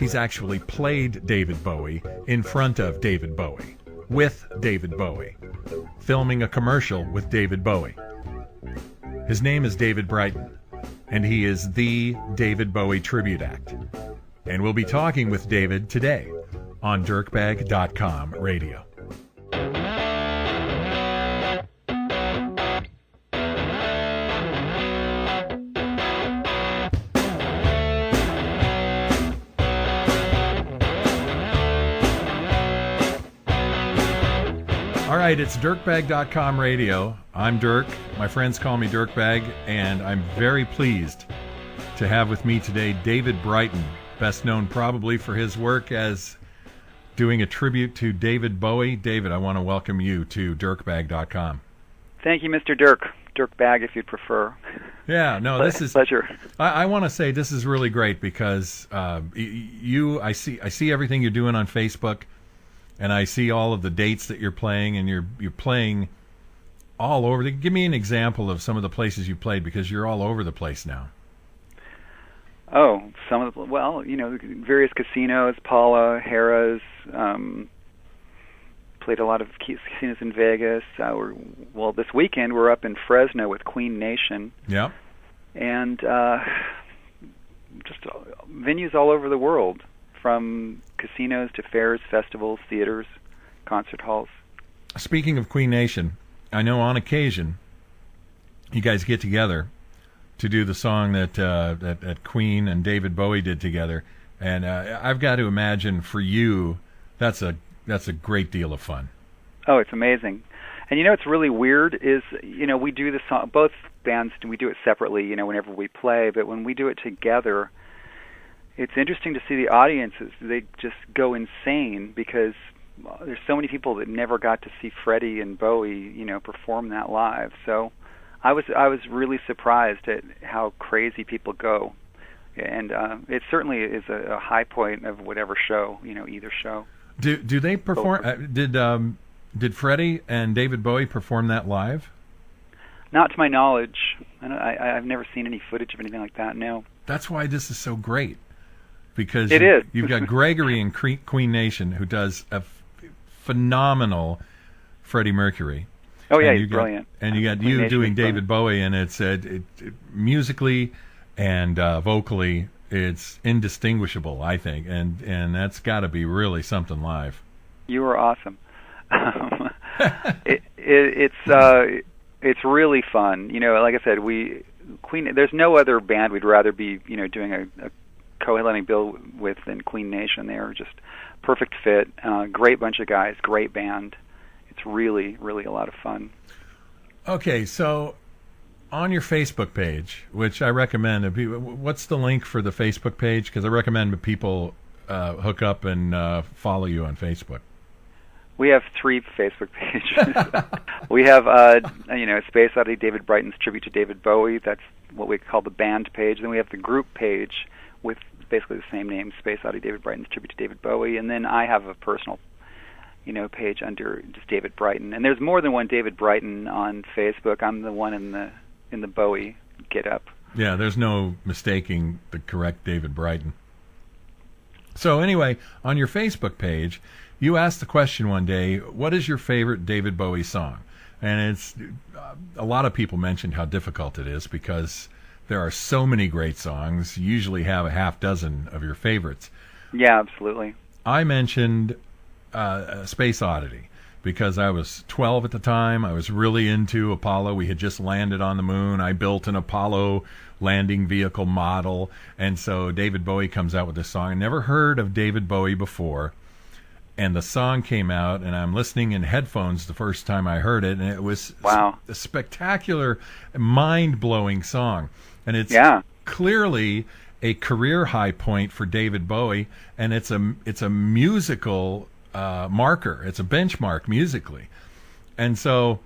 he's actually played David Bowie in front of David Bowie, with David Bowie, filming a commercial with David Bowie. His name is David Brighton, and he is the David Bowie tribute act. And we'll be talking with David today on Dirkbag.com radio. All right, it's Dirkbag.com radio. I'm Dirk. My friends call me Dirkbag, and I'm very pleased to have with me today David Brighton, best known probably for his work as doing a tribute to David Bowie. David, I want to welcome you to Dirkbag.com. Thank you, Mr. Dirk. Dirkbag, if you'd prefer. Yeah, no, this is pleasure. I want to say this is really great because I see everything you're doing on Facebook. And I see all of the dates that you're playing, and you're playing all over. Give me an example of some of the places you played, because you're all over the place now. Oh, various casinos, Paula, Harrah's, played a lot of casinos in Vegas. This weekend we're up in Fresno with Queen Nation. Yeah. And just venues all over the world, from casinos to fairs, festivals, theaters, concert halls. Speaking of Queen Nation, I know on occasion you guys get together to do the song that Queen and David Bowie did together, and I've got to imagine for you that's a great deal of fun. Oh, it's amazing. And it's really weird is we do the song, both bands, we do it separately whenever we play, but when we do it together, it's interesting to see the audiences. They just go insane because there's so many people that never got to see Freddie and Bowie, perform that live. So I was really surprised at how crazy people go, and it certainly is a high point of whatever show, either show. Do they perform? Did Freddie and David Bowie perform that live? Not to my knowledge. I've never seen any footage of anything like that. No. That's why this is so great. Because you've got Gregory and Queen Nation, who does a phenomenal Freddie Mercury. Oh yeah, he's brilliant. And you got you doing David Bowie, and it's musically and vocally, it's indistinguishable, I think, and that's got to be really something live. You are awesome. It's really fun. Like I said, Queen. There's no other band we'd rather be doing a co-headlining bill with than Queen Nation. They are just perfect fit, great bunch of guys, great band. It's really, really a lot of fun. Okay, so on your Facebook page, which I recommend, what's the link for the Facebook page? Because I recommend people hook up and follow you on Facebook. We have 3 Facebook pages. We have, Space Oddity, David Brighton's tribute to David Bowie. That's what we call the band page. Then we have the group page with basically the same name, Space Oddity, David Brighton's tribute to David Bowie. And then I have a personal, page under just David Brighton. And there's more than one David Brighton on Facebook. I'm the one in the Bowie get-up. Yeah, there's no mistaking the correct David Brighton. So anyway, on your Facebook page, you asked the question one day, what is your favorite David Bowie song? And it's a lot of people mentioned how difficult it is because there are so many great songs. You usually have a half dozen of your favorites. Yeah, absolutely. I mentioned Space Oddity because I was 12 at the time. I was really into Apollo. We had just landed on the moon. I built an Apollo landing vehicle model. And so David Bowie comes out with this song. I never heard of David Bowie before. And the song came out, and I'm listening in headphones the first time I heard it, and it was a spectacular, mind-blowing song. And it's clearly a career high point for David Bowie, and it's a musical marker. It's a benchmark musically. And so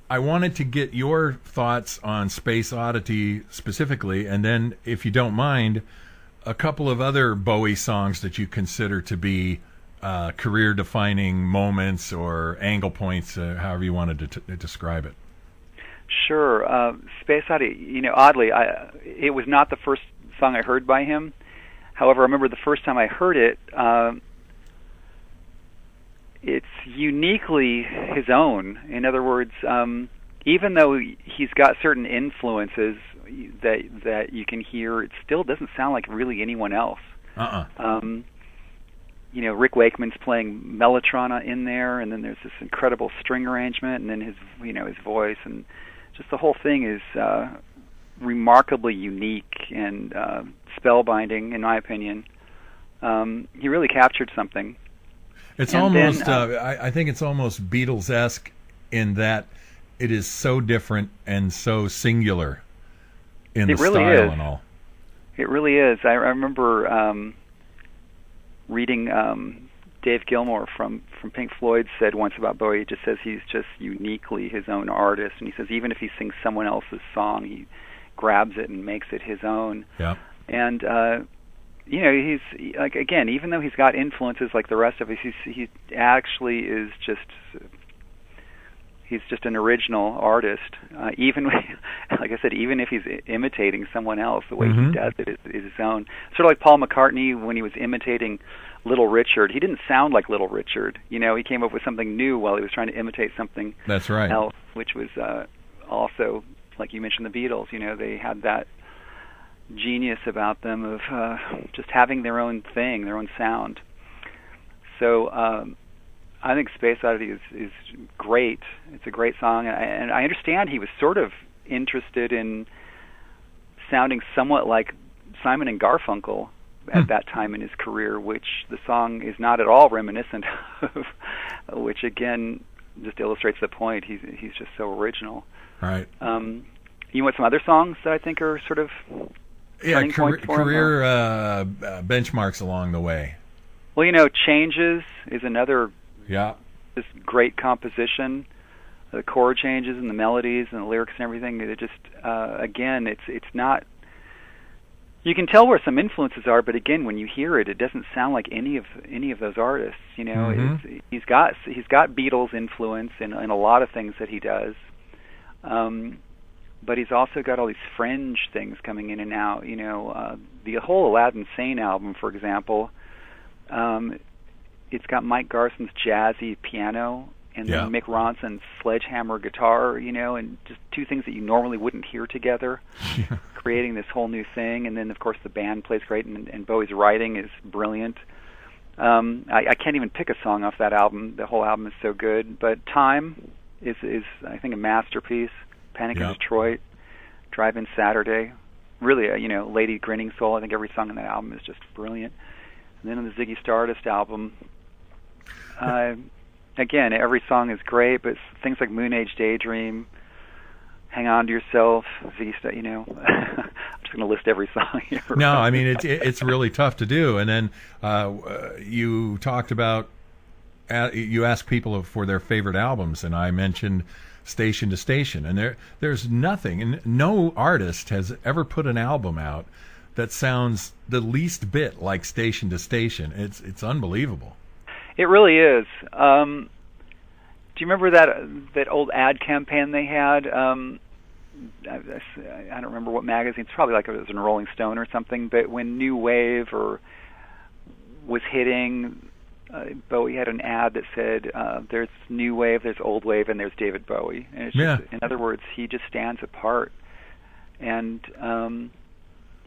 I wanted to get your thoughts on Space Oddity specifically, and then, if you don't mind, a couple of other Bowie songs that you consider to be career-defining moments or angle points, however you wanted to describe it. Sure. Space Oddity, oddly, it was not the first song I heard by him. However, I remember the first time I heard it, it's uniquely his own. In other words, even though he's got certain influences that you can hear, it still doesn't sound like really anyone else. Rick Wakeman's playing mellotron in there, and then there's this incredible string arrangement, and then his voice, and just the whole thing is remarkably unique and spellbinding, in my opinion. He really captured something. It's almost, I think it's almost Beatles-esque in that it is so different and so singular in the style and all. It really is. I remember reading Dave Gilmour from Pink Floyd said once about Bowie, he just says he's just uniquely his own artist, and he says even if he sings someone else's song, he grabs it and makes it his own. Yeah. And he's like, again, even though he's got influences like the rest of us, he actually is he's just an original artist. Even like I said, even if he's imitating someone else, the way he does it is his own. Sort of like Paul McCartney when he was imitating Little Richard. He didn't sound like Little Richard. He came up with something new while he was trying to imitate something That's right. else, which was also, like you mentioned, the Beatles. They had that genius about them of just having their own thing, their own sound. So I think Space Oddity is great. It's a great song, and I understand he was sort of interested in sounding somewhat like Simon and Garfunkel at that time in his career, which the song is not at all reminiscent of, which again just illustrates the point. He's just so original. Right. You want some other songs that I think are sort of career benchmarks along the way. Well, Changes is another just great composition. The chord changes and the melodies and the lyrics and everything. It just again, it's not. You can tell where some influences are, but again, when you hear it, it doesn't sound like any of those artists. He's got Beatles influence in a lot of things that he does. But he's also got all these fringe things coming in and out. The whole Aladdin Sane album, for example, it's got Mike Garson's jazzy piano and then Mick Ronson's sledgehammer guitar, and just two things that you normally wouldn't hear together, creating this whole new thing. And then, of course, the band plays great, and Bowie's writing is brilliant. I can't even pick a song off that album. The whole album is so good. But Time is I think, a masterpiece. Panic in Detroit, Drive-In Saturday, really, Lady Grinning Soul. I think every song on that album is just brilliant. And then on the Ziggy Stardust album, again, every song is great, but things like Moon Age Daydream, Hang On to Yourself, Ziggy Stardust, I'm just going to list every song here. No, I mean, it's really tough to do. And then you talked about, you asked people for their favorite albums, and I mentioned Station to Station, and there's nothing, and no artist has ever put an album out that sounds the least bit like Station to Station. It's unbelievable. It really is. Do you remember that old ad campaign they had? I don't remember what magazine. It's probably like it was in Rolling Stone or something. But when New Wave was hitting, Bowie had an ad that said, "There's New Wave, there's Old Wave, and there's David Bowie." And it's just, in other words, he just stands apart. And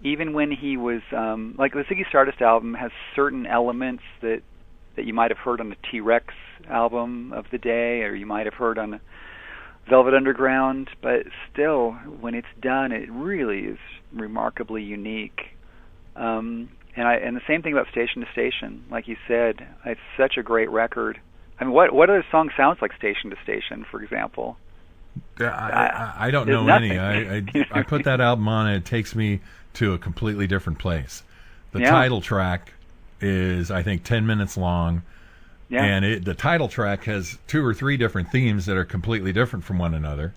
even when he was like the Ziggy Stardust album has certain elements that you might have heard on the T-Rex album of the day, or you might have heard on Velvet Underground, but still, when it's done, it really is remarkably unique. And the same thing about Station to Station, like you said, it's such a great record. I mean, what other song sounds like Station to Station, for example? I don't know any. I put that album on, and it takes me to a completely different place. The title track is, I think, 10 minutes long, and the title track has 2 or 3 different themes that are completely different from one another.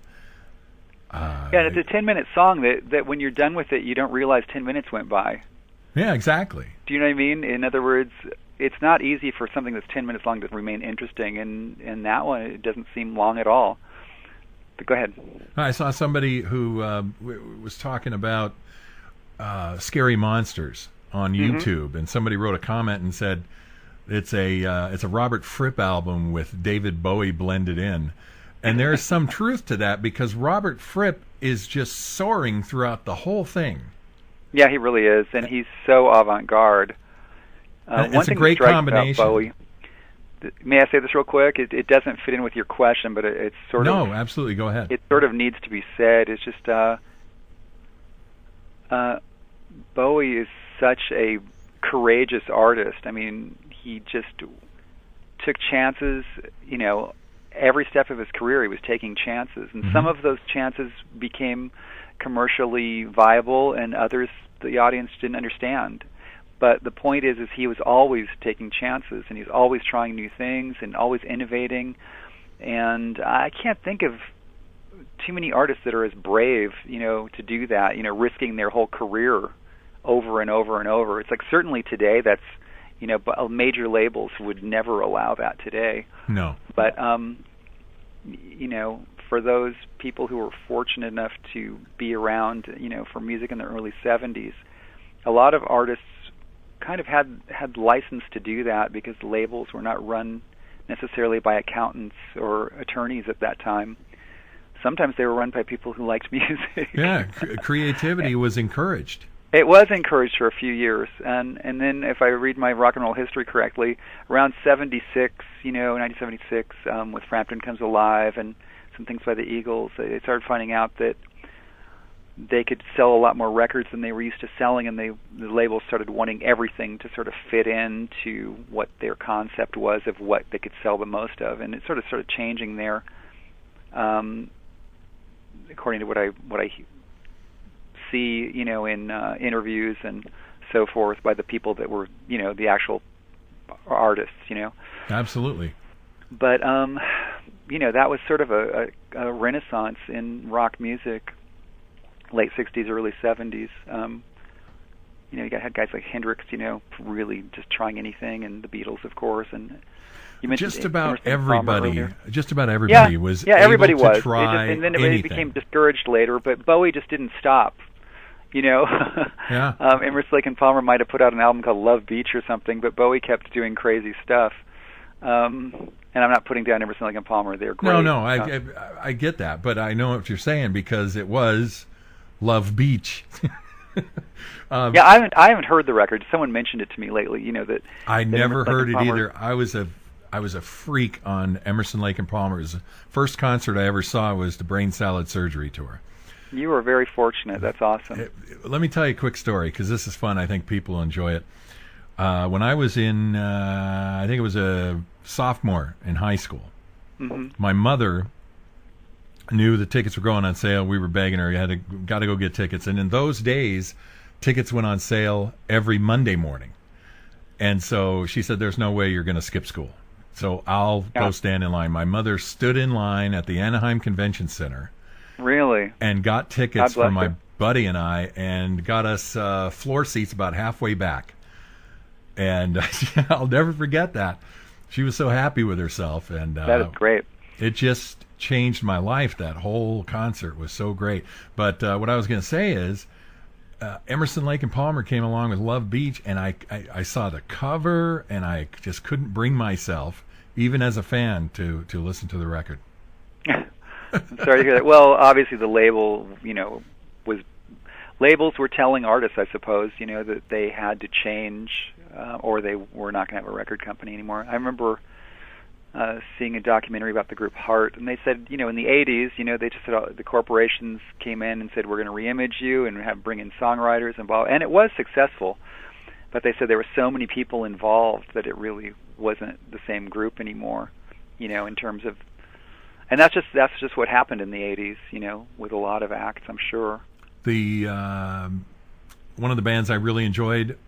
And it's a 10-minute song that when you're done with it, you don't realize 10 minutes went by. Yeah, exactly. Do you know what I mean? In other words, it's not easy for something that's 10 minutes long to remain interesting, and that one, it doesn't seem long at all. But go ahead. I saw somebody who was talking about Scary Monsters on YouTube, and somebody wrote a comment and said it's a Robert Fripp album with David Bowie blended in. And there's some truth to that, because Robert Fripp is just soaring throughout the whole thing. Yeah, he really is, and he's so avant-garde. It's a great combination. Bowie, may I say this real quick? It doesn't fit in with your question, but it's sort of... No, absolutely, go ahead. It sort of needs to be said. It's just Bowie is such a courageous artist. I mean, he just took chances, every step of his career he was taking chances, and some of those chances became commercially viable, and others the audience didn't understand. But the point is he was always taking chances, and he's always trying new things and always innovating. And I can't think of too many artists that are as brave, to do that, risking their whole career over and over and over. It's like, certainly today that's, major labels would never allow that today. No. But, for those people who were fortunate enough to be around, for music in the early 70s, a lot of artists kind of had license to do that, because the labels were not run necessarily by accountants or attorneys at that time. Sometimes they were run by people who liked music. Yeah, creativity was encouraged. It was encouraged for a few years, and then if I read my rock and roll history correctly, around 1976, with Frampton Comes Alive and some things by the Eagles, they started finding out that they could sell a lot more records than they were used to selling, and the labels started wanting everything to sort of fit into what their concept was of what they could sell the most of, and it sort of started changing there, according to what I see, in interviews and so forth by the people that were, the actual artists, Absolutely. But that was sort of a renaissance in rock music, late 60s, early 70s. You had guys like Hendrix, really just trying anything, and the Beatles, of course, and you mentioned just about everybody was everybody able was. to try and then anything. It became discouraged later, but Bowie just didn't stop. Yeah. Emerson, Lake and Palmer might have put out an album called Love Beach or something, but Bowie kept doing crazy stuff. And I'm not putting down Emerson, Lake and Palmer; they're great. No, I get that, but I know what you're saying, because it was Love Beach. I haven't heard the record. Someone mentioned it to me lately. That I never heard it either. I was a freak on Emerson, Lake and Palmer's first concert I ever saw was the Brain Salad Surgery tour. You were very fortunate. That's awesome. Let me tell you a quick story, because this is fun. I think people enjoy it. When I was in, I think it was a sophomore in high school, my mother knew the tickets were going on sale. We were begging her, got to go get tickets. And in those days, tickets went on sale every Monday morning. And so she said, there's no way you're going to skip school, so I'll go stand in line. My mother stood in line at the Anaheim Convention Center. Really? And got tickets for my buddy and I, and got us floor seats about halfway back. And I'll never forget that. She was so happy with herself. And that is great. It just changed my life. That whole concert was so great. But what I was going to say is, Emerson, Lake and Palmer came along with Love Beach, and I saw the cover, and I just couldn't bring myself, even as a fan, to listen to the record. I'm sorry to hear that. Well, obviously the label, labels were telling artists, I suppose, that they had to change, or they were not going to have a record company anymore. I remember seeing a documentary about the group Heart, and they said, in the 80s, they just said the corporations came in and said, we're going to reimage you and bring in songwriters and blah, and it was successful. But they said there were so many people involved that it really wasn't the same group anymore, in terms of. And that's just what happened in the 80s, with a lot of acts, I'm sure. The one of the bands I really enjoyed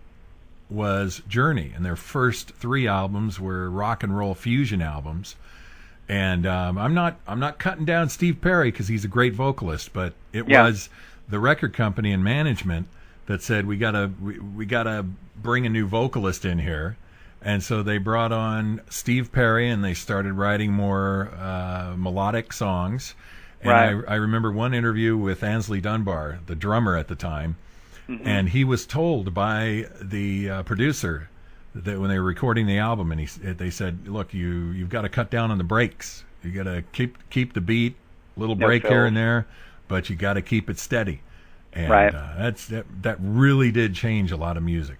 was Journey, and their first 3 albums were rock and roll fusion albums. And I'm not cutting down Steve Perry, because he's a great vocalist, but it was the record company and management that said we gotta bring a new vocalist in here. And so they brought on Steve Perry, and they started writing more melodic songs. And I remember one interview with Ansley Dunbar, the drummer at the time, And he was told by the producer that when they were recording the album, and they said, "Look, you've got to cut down on the breaks. You got to keep the beat, little break here and there, but you got to keep it steady." And that really did change a lot of music.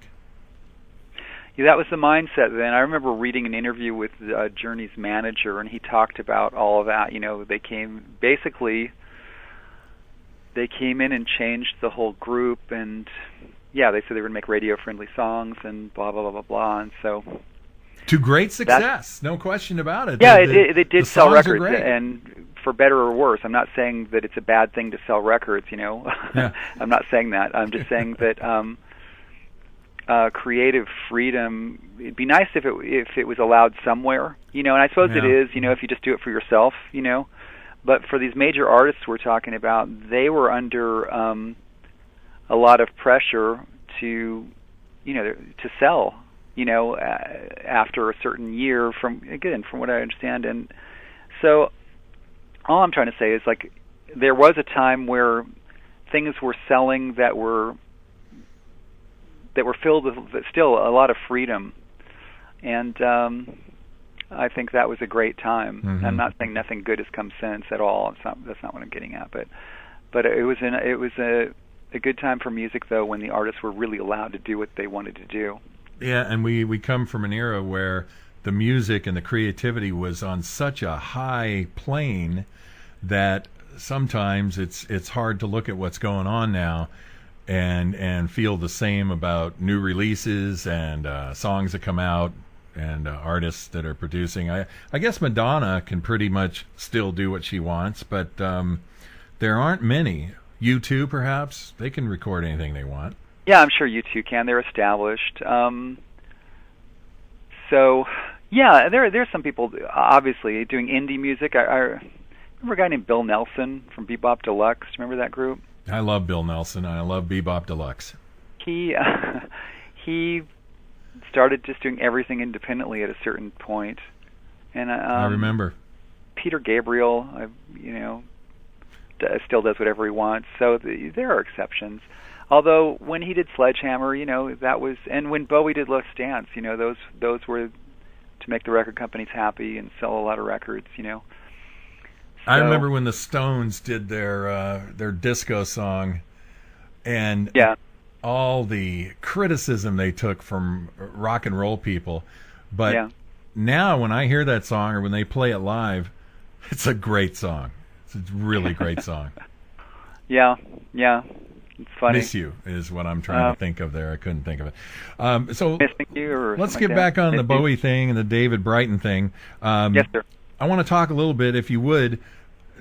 Yeah, that was the mindset then. I remember reading an interview with Journey's manager, and he talked about all of that. They came in and changed the whole group, and they said they were going to make radio-friendly songs and blah, blah, blah, blah, blah. And so, to great success, no question about it. Yeah, they did sell records, and for better or worse. I'm not saying that it's a bad thing to sell records, Yeah. I'm not saying that. I'm just saying that creative freedom, it'd be nice if it was allowed somewhere, and I suppose it is, if you just do it for yourself, But for these major artists we're talking about, they were under a lot of pressure to sell, after a certain year, from what I understand. And so all I'm trying to say is, like, there was a time where things were selling that were filled with still a lot of freedom, and I think that was a great time. Mm-hmm. I'm not saying nothing good has come since at all. That's not what I'm getting at. But it was a good time for music, though, when the artists were really allowed to do what they wanted to do. Yeah, and we come from an era where the music and the creativity was on such a high plane that sometimes it's hard to look at what's going on now and feel the same about new releases and songs that come out and artists that are producing. I guess Madonna can pretty much still do what she wants, but there aren't many. U2, perhaps, they can record anything they want. Yeah, I'm sure U2 can. They're established. So, yeah, there's some people, obviously, doing indie music. I remember a guy named Bill Nelson from Bebop Deluxe. Remember that group? I love Bill Nelson. I love Bebop Deluxe. He started just doing everything independently at a certain point, and I remember Peter Gabriel. Still does whatever he wants. So there are exceptions. Although when he did Sledgehammer, that was, and when Bowie did Let's Dance, those were to make the record companies happy and sell a lot of records. So, I remember when the Stones did their disco song, and all the criticism they took from rock and roll people. But now when I hear that song or when they play it live, it's a great song. It's a really great song. Yeah. It's funny. Miss You is what I'm trying to think of there. I couldn't think of it. So Missing You, or let's get back on the Bowie thing and the David Brighton thing. Yes, sir. I want to talk a little bit, if you would,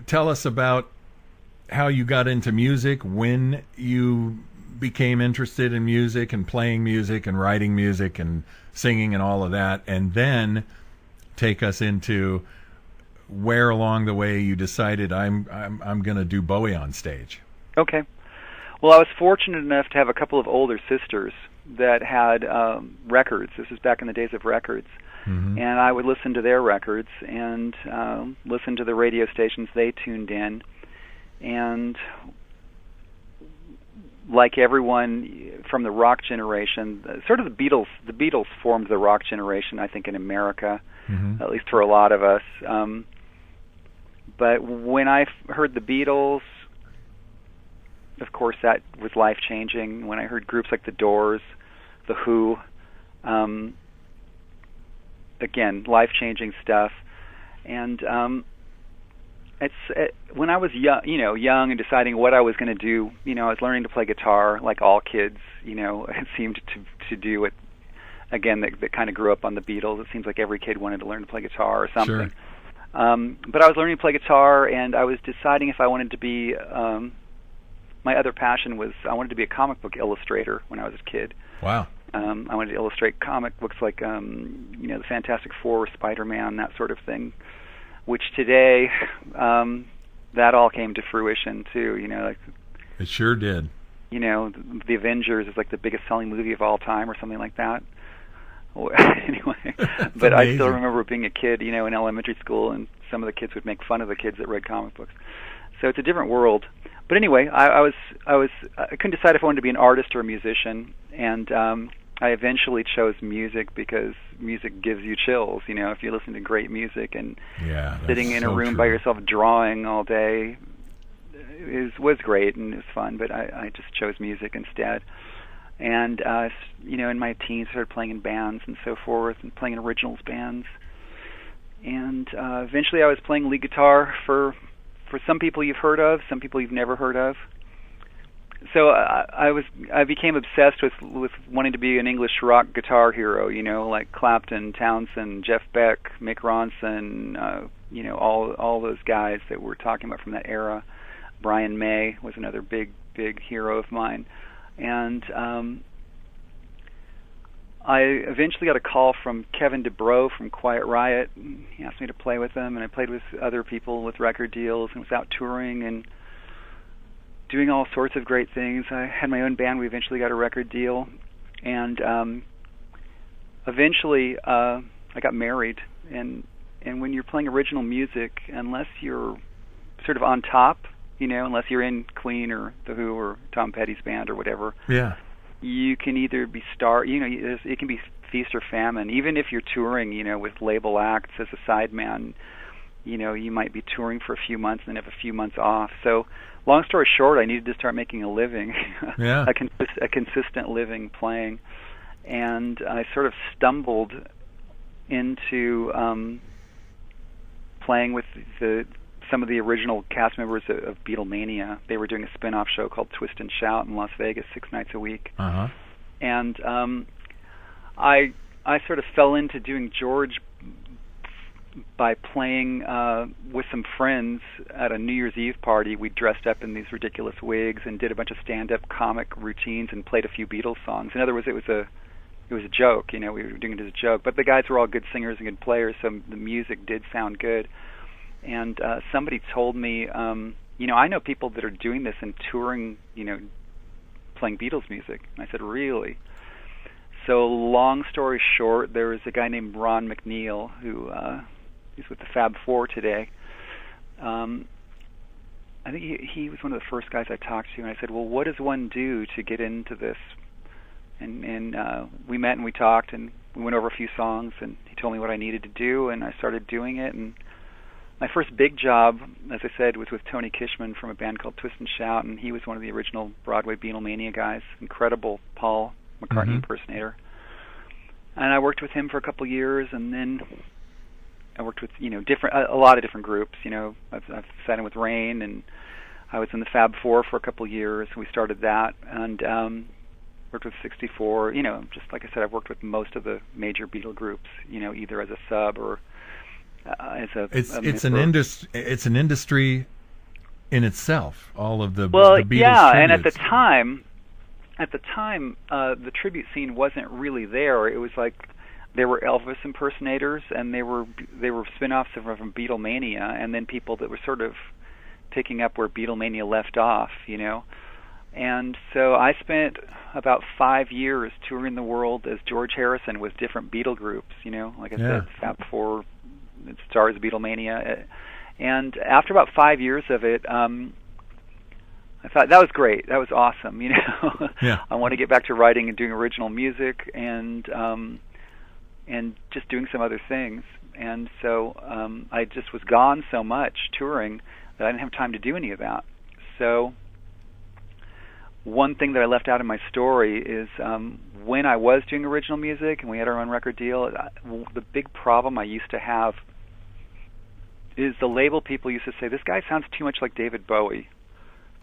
tell us about how you got into music, when you became interested in music and playing music and writing music and singing and all of that, and then take us into where along the way you decided I'm going to do Bowie on stage. Okay. Well, I was fortunate enough to have a couple of older sisters that had records. This was back in the days of records. Mm-hmm. And I would listen to their records and listen to the radio stations they tuned in. And like everyone from the rock generation, sort of the Beatles formed the rock generation, I think, in America, at least for a lot of us. But when I heard the Beatles, of course, that was life-changing. When I heard groups like The Doors, The Who, again, life-changing stuff. And when I was young and deciding what I was going to do, I was learning to play guitar like all kids, seemed to do it. Again, that kind of grew up on the Beatles. It seems like every kid wanted to learn to play guitar or something. Sure. But I was learning to play guitar, and I was deciding if I wanted to be. My other passion was I wanted to be a comic book illustrator when I was a kid. Wow. I wanted to illustrate comic books like the Fantastic Four, Spider-Man, that sort of thing. Which today, that all came to fruition too. Like it sure did. The Avengers is like the biggest selling movie of all time, or something like that. Anyway, but I still remember being a kid, in elementary school, and some of the kids would make fun of the kids that read comic books. So it's a different world. But anyway, I couldn't decide if I wanted to be an artist or a musician, and I eventually chose music because music gives you chills. You know, if you listen to great music and sitting in a room by yourself drawing all day was great and it was fun. But I just chose music instead. And you know, in my teens, I started playing in bands and so forth, and playing in originals bands. And eventually, I was playing lead guitar for some people you've heard of, some people you've never heard of. So I became obsessed with wanting to be an English rock guitar hero, you know, like Clapton, Townsend, Jeff Beck, Mick Ronson, you know, all those guys that we're talking about from that era. Brian May was another big hero of mine. And I eventually got a call from Kevin DeBro from Quiet Riot. He asked me to play with them, and I played with other people with record deals and was out touring and doing all sorts of great things. I had my own band. We eventually got a record deal, and eventually I got married. And when you're playing original music, unless you're sort of on top, you know, unless you're in Queen or The Who or Tom Petty's band or whatever, you can either be you know, it can be feast or famine. Even if you're touring, you know, with label acts as a sideman, you know, you might be touring for a few months and then have a few months off. So, long story short, I needed to start making a living, a consistent living playing, and I sort of stumbled into playing with some of the original cast members of Beatlemania. They were doing a spin-off show called Twist and Shout in Las Vegas 6 nights a week. And I sort of fell into doing George by playing with some friends at a New Year's Eve party. We dressed up in these ridiculous wigs and did a bunch of stand-up comic routines and played a few Beatles songs. In other words, it was a joke, you know, we were doing it as a joke. But the guys were all good singers and good players, so the music did sound good. And somebody told me, you know, I know people that are doing this and touring, you know, playing Beatles music. And I said, really? So long story short, there was a guy named Ron McNeil who he's with the Fab Four today. I think he was one of the first guys I talked to, and I said, well, what does one do to get into this? And we met and we talked, and we went over a few songs, and he told me what I needed to do, and I started doing it. And my first big job, as I said, was with Tony Kishman from a band called Twist and Shout, and he was one of the original Broadway Beatlemania guys, incredible Paul McCartney impersonator. And I worked with him for a couple years, and then I worked with, you know, a lot of different groups. You know, I've sat in with Rain, and I was in the Fab Four for a couple years. We started that, and worked with 64. You know, just like I said, I've worked with most of the major Beatle groups. You know, either as a sub or it's an industry in itself. All of the Beatles tributes. And at the time, the tribute scene wasn't really there. It was like there were Elvis impersonators, and they were spin-offs from Beatlemania, and then people that were sort of picking up where Beatlemania left off, you know. And so I spent about 5 years touring the world as George Harrison with different Beatle groups, you know, like I said, Fab Four, stars of Beatlemania. And after about 5 years of it, I thought that was great. That was awesome, you know. I want to get back to writing and doing original music and just doing some other things. And so I just was gone so much touring that I didn't have time to do any of that. So one thing that I left out of my story is when I was doing original music and we had our own record deal, the big problem I used to have is the label people used to say, this guy sounds too much like David Bowie.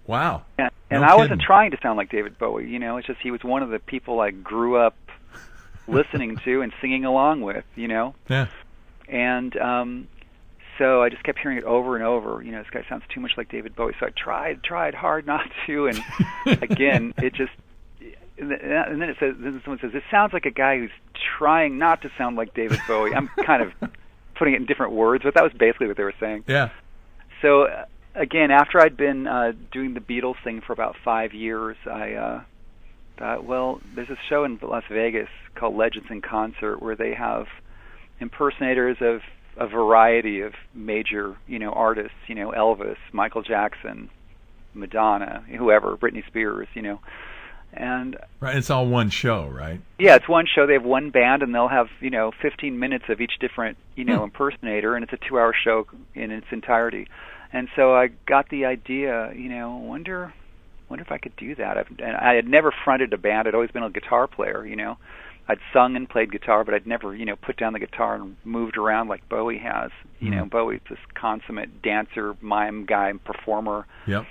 Wow. And I wasn't trying to sound like David Bowie, you know, it's just he was one of the people I grew up listening to and singing along with, you know. And so I just kept hearing it over and over, you know, this guy sounds too much like David Bowie. So I tried hard not to, and again, it just, and then it says, then someone says, it sounds like a guy who's trying not to sound like David Bowie. I'm kind of putting it in different words, but that was basically what they were saying. So again, after I'd been doing the Beatles thing for about 5 years, I thought, well, there's a show in Las Vegas called Legends in Concert where they have impersonators of a variety of major, you know, artists, you know, Elvis, Michael Jackson, Madonna, whoever, Britney Spears, And right, it's all one show, right? Yeah, it's one show. They have one band, and they'll have 15 minutes of each different impersonator, and it's a 2-hour show in its entirety. And so I got the idea, wonder if I could do that. And I had never fronted a band. I'd always been a guitar player, I'd sung and played guitar, but I'd never, put down the guitar and moved around like Bowie has. Bowie's this consummate dancer, mime guy, performer. Yep.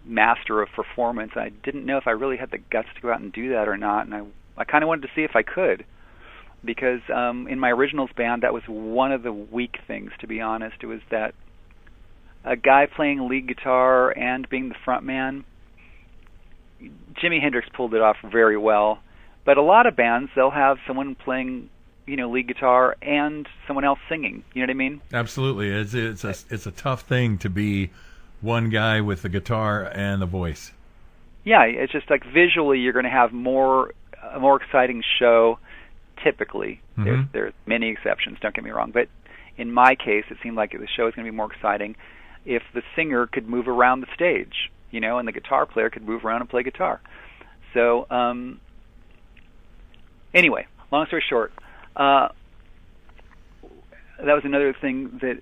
Master of performance. I didn't know if I really had the guts to go out and do that or not, and I kind of wanted to see if I could, because in my originals band, that was one of the weak things, to be honest. It was that a guy playing lead guitar and being the front man. Jimi Hendrix pulled it off very well, but a lot of bands, they'll have someone playing lead guitar and someone else singing. You know what I mean? Absolutely. It's a tough thing to be one guy with the guitar and the voice. Yeah, it's just like visually you're going to have a more exciting show typically. Mm-hmm. There's many exceptions, don't get me wrong, but in my case it seemed like the show was going to be more exciting if the singer could move around the stage, and the guitar player could move around and play guitar. So anyway, long story short, that was another thing that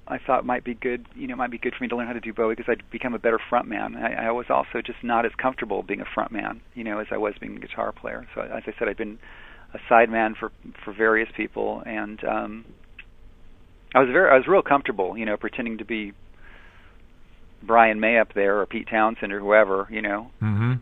I thought might be good, might be good for me to learn how to do Bowie, because I'd become a better front man. I was also just not as comfortable being a front man, as I was being a guitar player. So as I said, I'd been a side man for various people, and I was real comfortable, pretending to be Brian May up there or Pete Townsend or whoever, Mm-hmm.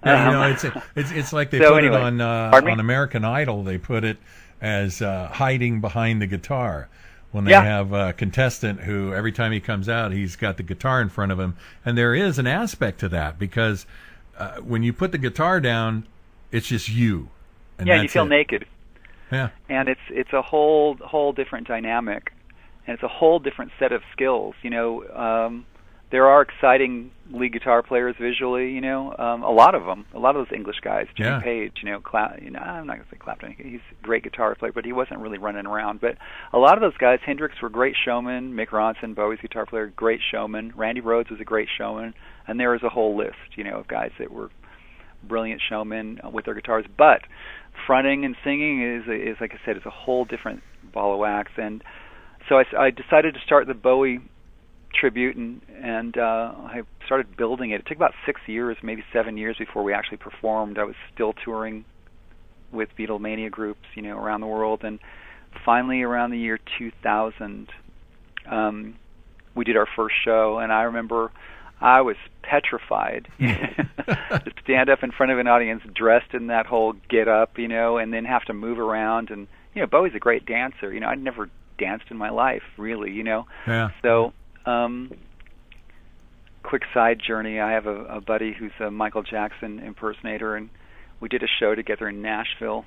Yeah, it's like they so put anyway, it on American Idol. They put it as hiding behind the guitar. When they have a contestant who, every time he comes out, he's got the guitar in front of him. And there is an aspect to that, because when you put the guitar down, it's just you. And you feel naked. Yeah. And it's a whole different dynamic, and it's a whole different set of skills. There are exciting lead guitar players visually, a lot of them, a lot of those English guys, Jimmy Page, I'm not going to say Clapton, he's a great guitar player, but he wasn't really running around. But a lot of those guys, Hendrix were great showmen, Mick Ronson, Bowie's guitar player, great showman, Randy Rhoads was a great showman, and there was a whole list, of guys that were brilliant showmen with their guitars. But fronting and singing is like I said, is a whole different ball of wax. And so I decided to start the Bowie tribute, and I started building it. It took about 6 years, maybe 7 years before we actually performed. I was still touring with Beatlemania groups, around the world, and finally around the year 2000, we did our first show, and I remember I was petrified to stand up in front of an audience dressed in that whole get-up, and then have to move around. And Bowie's a great dancer. I'd never danced in my life, really. Yeah. So. Quick side journey. I have a buddy who's a Michael Jackson impersonator, and we did a show together in Nashville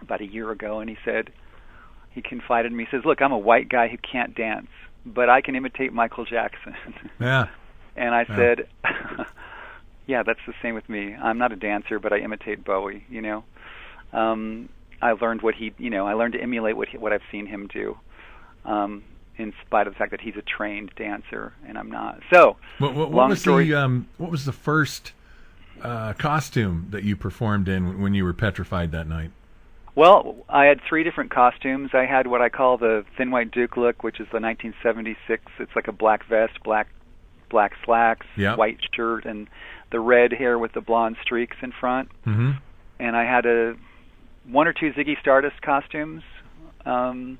about a year ago, and he confided in me, he says, look, I'm a white guy who can't dance, but I can imitate Michael Jackson. Yeah. And I said, yeah, that's the same with me. I'm not a dancer, but I imitate Bowie, I learned I learned to emulate what I've seen him do. In spite of the fact that he's a trained dancer and I'm not. So, what was the first costume that you performed in when you were petrified that night? Well, I had 3 different costumes. I had what I call the Thin White Duke look, which is the 1976. It's like a black vest, black slacks, white shirt, and the red hair with the blonde streaks in front. Mm-hmm. And I had 1 or 2 Ziggy Stardust costumes, and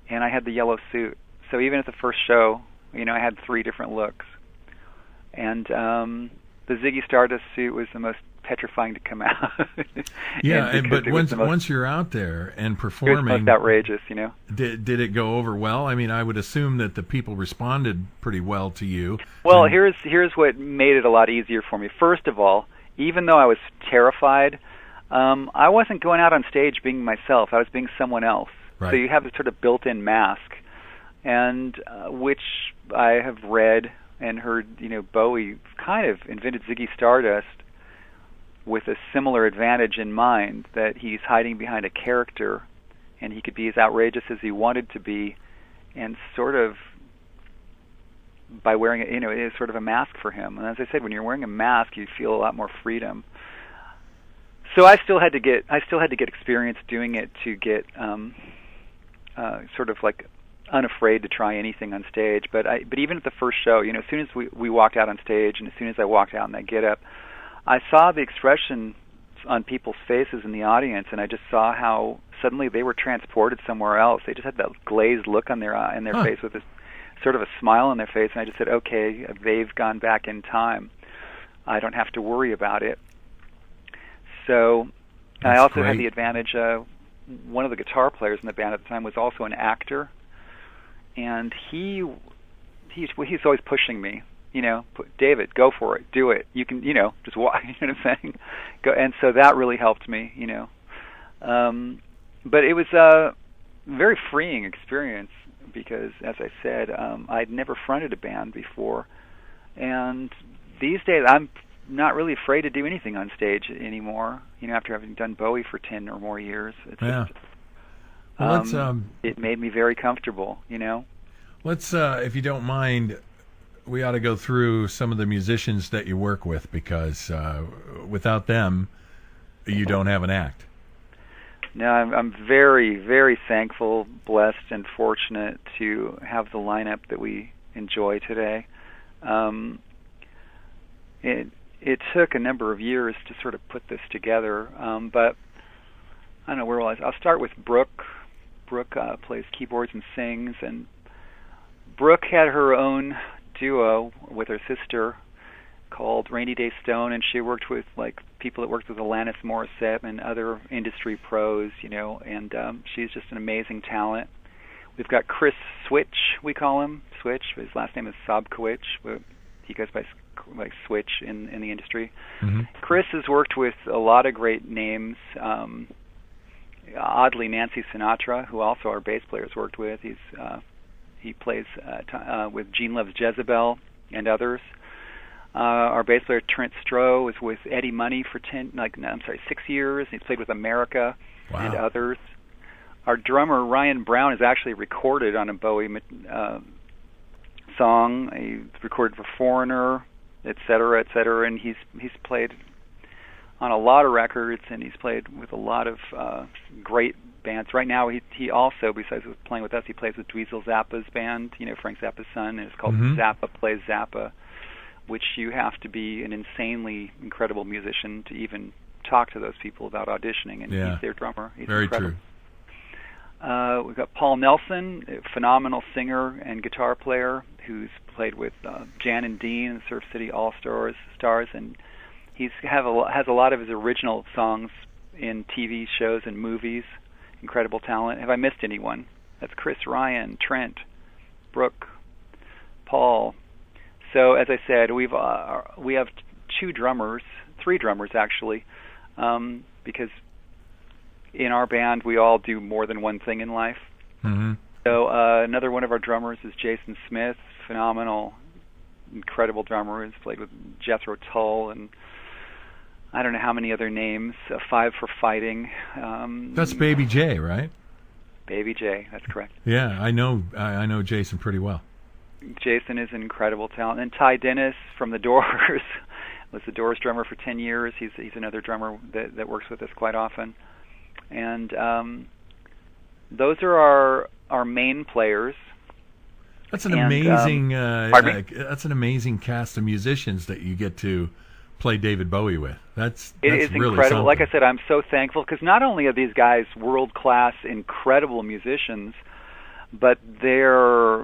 I had the yellow suit. So even at the first show, I had 3 different looks. And the Ziggy Stardust suit was the most petrifying to come out. Yeah, but once you're out there and performing, it was most outrageous, Did it go over well? I mean, I would assume that the people responded pretty well to you. Well, here's what made it a lot easier for me. First of all, even though I was terrified, I wasn't going out on stage being myself. I was being someone else. Right. So you have this sort of built-in mask, and which I have read and heard, Bowie kind of invented Ziggy Stardust with a similar advantage in mind, that he's hiding behind a character and he could be as outrageous as he wanted to be and sort of by wearing it. It is sort of a mask for him. And as I said, when you're wearing a mask, you feel a lot more freedom. So I still had to get experience doing it to get sort of like unafraid to try anything on stage. But even at the first show, as soon as we walked out on stage, and as soon as I walked out in that get up, I saw the expression on people's faces in the audience, and I just saw how suddenly they were transported somewhere else. They just had that glazed look on their face with this sort of a smile on their face, and I just said, okay, they've gone back in time. I don't have to worry about it. So I also had the advantage. One of the guitar players in the band at the time was also an actor, and he's always pushing me. David, go for it, do it. You can, just walk. You know what I'm saying? Go, and so that really helped me. But it was a very freeing experience because, as I said, I'd never fronted a band before, and these days I'm not really afraid to do anything on stage anymore. After having done Bowie for 10 or more years, it's just, well, it made me very comfortable. Let's, if you don't mind, we ought to go through some of the musicians that you work with, because without them, you don't have an act. No, I'm very, very thankful, blessed, and fortunate to have the lineup that we enjoy today. It took a number of years to sort of put this together, but I don't know where I'll start with Brooke. Brooke plays keyboards and sings, and Brooke had her own duo with her sister called Rainy Day Stone, and she worked with people that worked with Alanis Morissette and other industry pros, and she's just an amazing talent. We've got Chris Switch, we call him Switch. His last name is Sobkowicz. He goes by Switch in the industry. Mm-hmm. Chris has worked with a lot of great names. Oddly, Nancy Sinatra, who also our bass player has worked with. He plays with Gene Loves Jezebel and others. Our bass player Trent Stroh was with Eddie Money for 6 years. He's played with America and others. Our drummer Ryan Brown is actually recorded on a Bowie song. He's recorded for Foreigner, et cetera, and he's played on a lot of records, and he's played with a lot of great bands. Right now, he also, besides playing with us, he plays with Dweezil Zappa's band, Frank Zappa's son, and it's called Zappa Plays Zappa, which you have to be an insanely incredible musician to even talk to those people about auditioning, and he's their drummer. He's very incredible. True. We've got Paul Nelson, a phenomenal singer and guitar player who's played with Jan and Dean and Surf City All-Stars, and has a lot of his original songs in TV shows and movies. Incredible talent. Have I missed anyone? That's Chris, Ryan, Trent, Brooke, Paul. So as I said, we have three drummers actually, because in our band we all do more than one thing in life. Mm-hmm. So another one of our drummers is Jason Smith, phenomenal, incredible drummer. He's played with Jethro Tull and I don't know how many other names. Five for Fighting. That's Baby J, right? Baby J, that's correct. Yeah, I know Jason pretty well. Jason is an incredible talent. And Ty Dennis from The Doors was the Doors drummer for 10 years. He's another drummer that works with us quite often. And those are our main players. That's an amazing that's an amazing cast of musicians that you get to play David Bowie with. That's really incredible. Something. Like I said, I'm so thankful because not only are these guys world-class, incredible musicians, but they're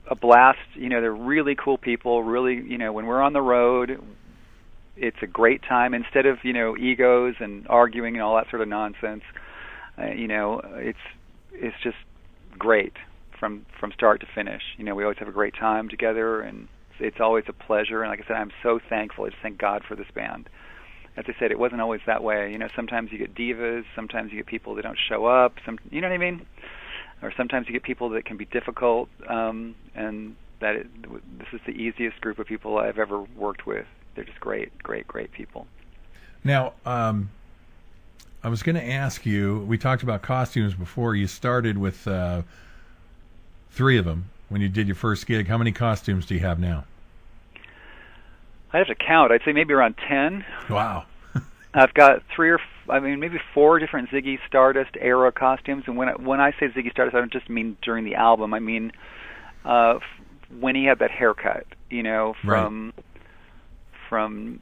a blast. They're really cool people. Really, when we're on the road, it's a great time. Instead of egos and arguing and all that sort of nonsense, it's just great from start to finish. We always have a great time together, and it's always a pleasure. And like I said, I'm so thankful. I just thank God for this band. As I said, it wasn't always that way. Sometimes you get divas. Sometimes you get people that don't show up. You know what I mean? Or sometimes you get people that can be difficult. And this is the easiest group of people I've ever worked with. They're just great, great, great people. Now, I was going to ask you, we talked about costumes before. You started with 3 of them, when you did your first gig. How many costumes do you have now? I'd have to count. I'd say maybe around 10. Wow. I've got maybe 4 different Ziggy Stardust era costumes. And when I say Ziggy Stardust, I don't just mean during the album. I mean when he had that haircut, from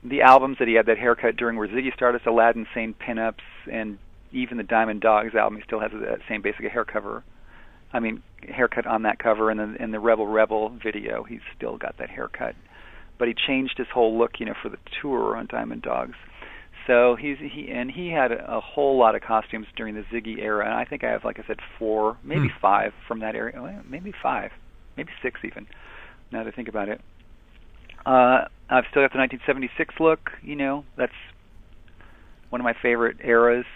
the albums that he had that haircut during were Ziggy Stardust, Aladdin Sane Pinups, and even the Diamond Dogs album. He still has that same basic haircut on that cover, and in the Rebel Rebel video, he's still got that haircut. But he changed his whole look, for the tour on Diamond Dogs. So he had a whole lot of costumes during the Ziggy era, and I think I have, like I said, 4, maybe 5 from that area. Well, maybe 5, maybe 6 even. Now that I think about it, I've still got the 1976 look. That's one of my favorite eras.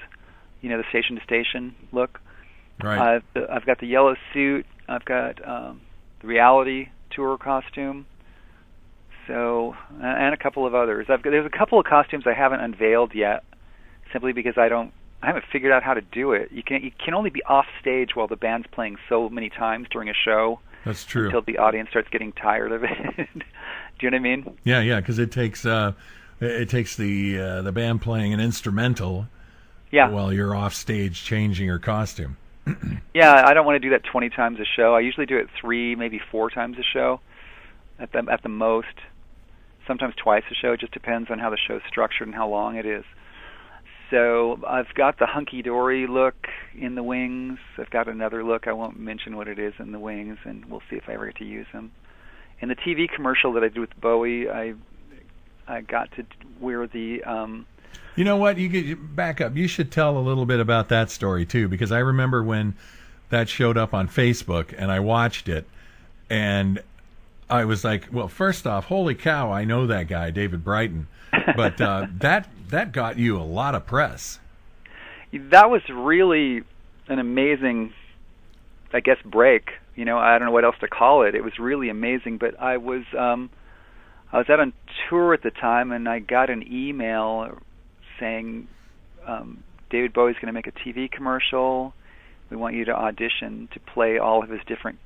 The station to station look. Right. I've got the yellow suit. I've got the reality tour costume. So, and a couple of others. There's a couple of costumes I haven't unveiled yet, simply because I haven't figured out how to do it. You can only be off stage while the band's playing so many times during a show. That's true. Until the audience starts getting tired of it. Do you know what I mean? Yeah, because it takes the band playing an instrumental. Yeah. While you're off stage changing your costume. Yeah, I don't want to do that 20 times a show. I usually do it 3, maybe 4 times a show, at the most. Sometimes twice a show. It just depends on how the show's structured and how long it is. So I've got the hunky-dory look in the wings. I've got another look. I won't mention what it is in the wings, and we'll see if I ever get to use them. In the TV commercial that I did with Bowie, I got to wear the... You know what? You back up. You should tell a little bit about that story, too, because I remember when that showed up on Facebook, and I watched it, and I was like, well, first off, holy cow, I know that guy, David Brighton. But that got you a lot of press. That was really an amazing, I guess, break. I don't know what else to call it. It was really amazing. But I was out on tour at the time, and I got an email saying, David Bowie's going to make a TV commercial. We want you to audition to play all of his different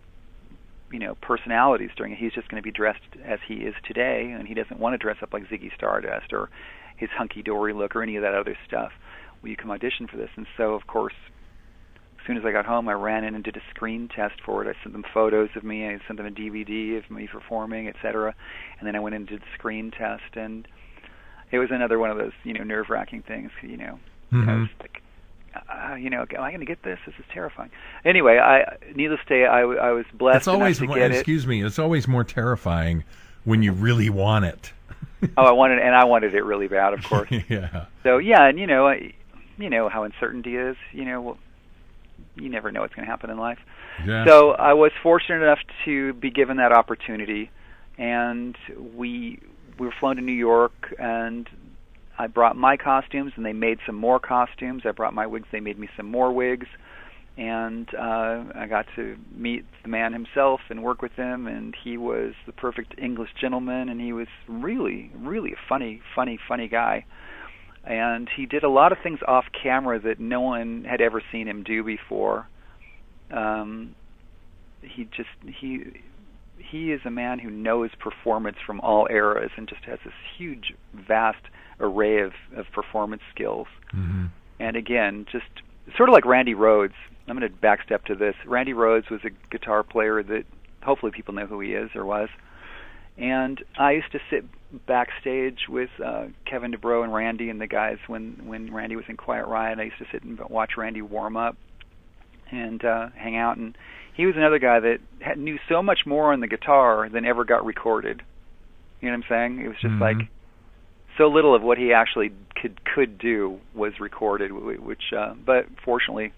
personalities during it. He's just going to be dressed as he is today, and he doesn't want to dress up like Ziggy Stardust or his hunky-dory look or any of that other stuff. Will you come audition for this? And so, of course, as soon as I got home, I ran in and did a screen test for it. I sent them photos of me. I sent them a DVD of me performing, etc. And then I went in and did the screen test, and it was another one of those, nerve-wracking things. Mm-hmm. I was like, am I going to get this? This is terrifying. Anyway, needless to say, I was blessed enough to get it. Excuse me. It's always more terrifying when you really want it. Oh, I wanted it really bad, of course. Yeah. So yeah, and you know how uncertainty is. You never know what's going to happen in life. Yeah. So I was fortunate enough to be given that opportunity, and we were flown to New York, and I brought my costumes, and they made some more costumes. I brought my wigs, they made me some more wigs, and I got to meet the man himself and work with him, and he was the perfect English gentleman, and he was really, really a funny guy. And he did a lot of things off camera that no one had ever seen him do before. He is a man who knows performance from all eras and just has this huge, vast array of performance skills. Mm-hmm. And again, just sort of like Randy Rhoads. I'm going to backstep to this. Randy Rhoads was a guitar player that hopefully people know who he is or was. And I used to sit backstage with Kevin DeBro and Randy and the guys when Randy was in Quiet Riot. I used to sit and watch Randy warm up and hang out. And he was another guy that knew so much more on the guitar than ever got recorded. You know what I'm saying? It was just mm-hmm. like so little of what he actually could do was recorded, which but fortunately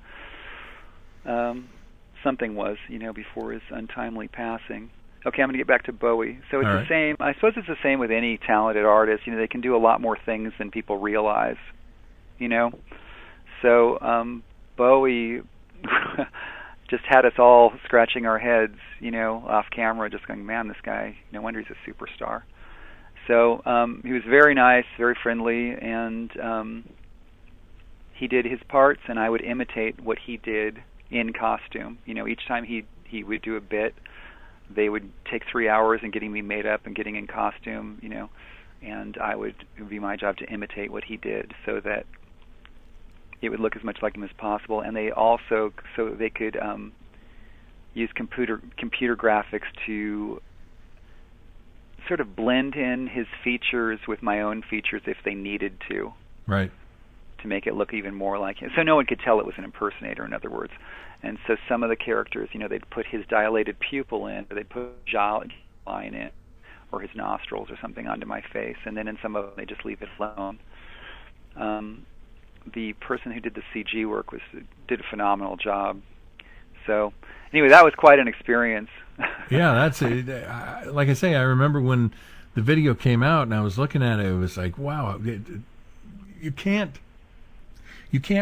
something was, before his untimely passing. Okay, I'm going to get back to Bowie. So it's the same. I suppose it's the same with any talented artist. They can do a lot more things than people realize. So Bowie just had us all scratching our heads, off camera, just going, man, this guy, no wonder he's a superstar. So he was very nice, very friendly, and he did his parts, and I would imitate what he did in costume. Each time he he would do a bit. They would take 3 hours in getting me made up and getting in costume, and it would be my job to imitate what he did so that it would look as much like him as possible. And they also, so they could use computer graphics to sort of blend in his features with my own features if they needed to. Right. To make it look even more like him. So no one could tell it was an impersonator, in other words. And so some of the characters, they'd put his dilated pupil in, or they'd put jaw line in, or his nostrils or something onto my face. And then in some of them, they just leave it alone. The person who did the CG work did a phenomenal job. So anyway, that was quite an experience. Yeah, that's it. Like I say, I remember when the video came out and I was looking at it, it was like, wow, you can't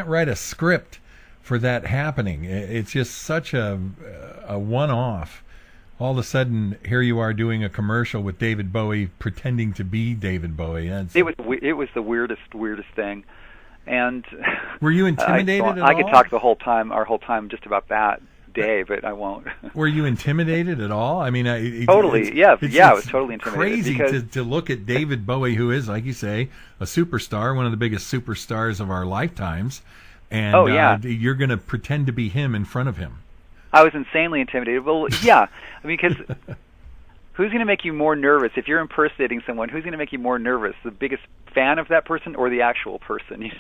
write a script for that happening. It's just such a one-off. All of a sudden, here you are doing a commercial with David Bowie pretending to be David Bowie. It was the weirdest thing. And were you intimidated at all? I could talk our whole time just about that day, but I won't. Were you intimidated at all? I mean, totally. I was totally intimidated. Crazy to look at David Bowie, who is, like you say, a superstar, one of the biggest superstars of our lifetimes, and you're going to pretend to be him in front of him. I was insanely intimidated. Well, yeah, I mean, because who's going to make you more nervous if you're impersonating someone? Who's going to make you more nervous? The biggest fan of that person or the actual person?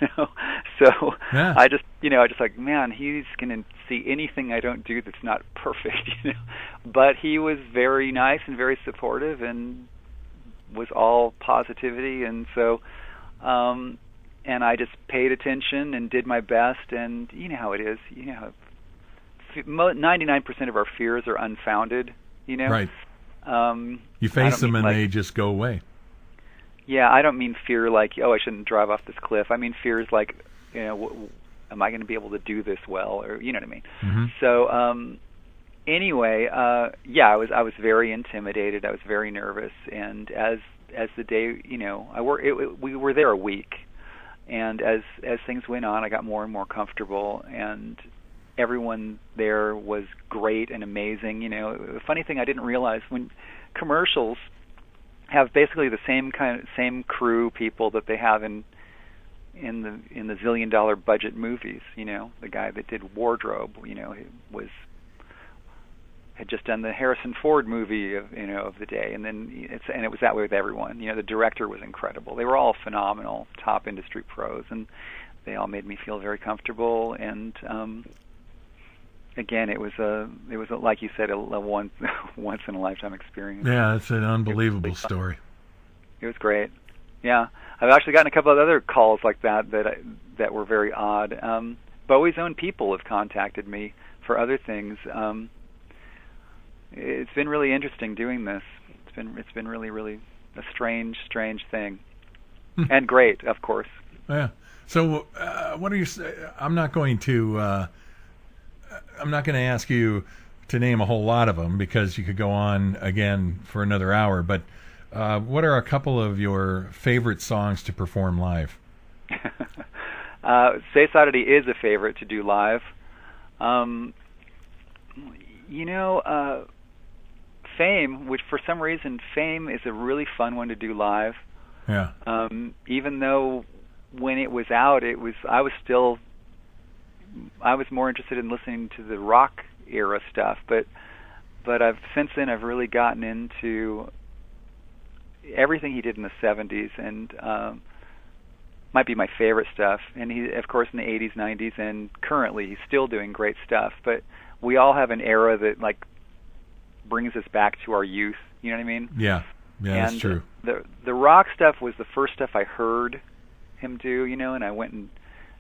So yeah. I just like, man, he's going to see anything I don't do that's not perfect. But he was very nice and very supportive and was all positivity, and so and I just paid attention and did my best. And you know how it is. 99% of our fears are unfounded. Right. You face them and they just go away. Yeah, I don't mean fear like, I shouldn't drive off this cliff. I mean fears like, am I going to be able to do this well, or you know what I mean? Mm-hmm. So anyway, I was very intimidated. I was very nervous, and as the day, we were there a week, and as things went on, I got more and more comfortable, and everyone there was great and amazing. The funny thing I didn't realize, when commercials have basically the same crew people that they have in the $1 zillion budget movies. The guy that did wardrobe, had just done the Harrison Ford movie of the day, and it was that way with everyone. The director was incredible. They were all phenomenal, top industry pros, and they all made me feel very comfortable. And again, it was like you said, a once in a lifetime experience. Yeah, it's an unbelievable story. It was great. Yeah, I've actually gotten a couple of other calls like that were very odd. Bowie's own people have contacted me for other things. It's been really interesting doing this. It's been really, really a strange thing, and great, of course. Yeah. So, what are you? I'm not going to ask you to name a whole lot of them because you could go on again for another hour. But what are a couple of your favorite songs to perform live? Say Saturday is a favorite to do live. Fame, which for some reason Fame is a really fun one to do live. Yeah. Even though when it was out, I was more interested in listening to the rock era stuff, but since then I've really gotten into everything he did in the 70s, and might be my favorite stuff. And he, of course, in the 80s, 90s, and currently he's still doing great stuff. But we all have an era that brings us back to our youth. You know what I mean? Yeah, that's true. The rock stuff was the first stuff I heard him do, and I went and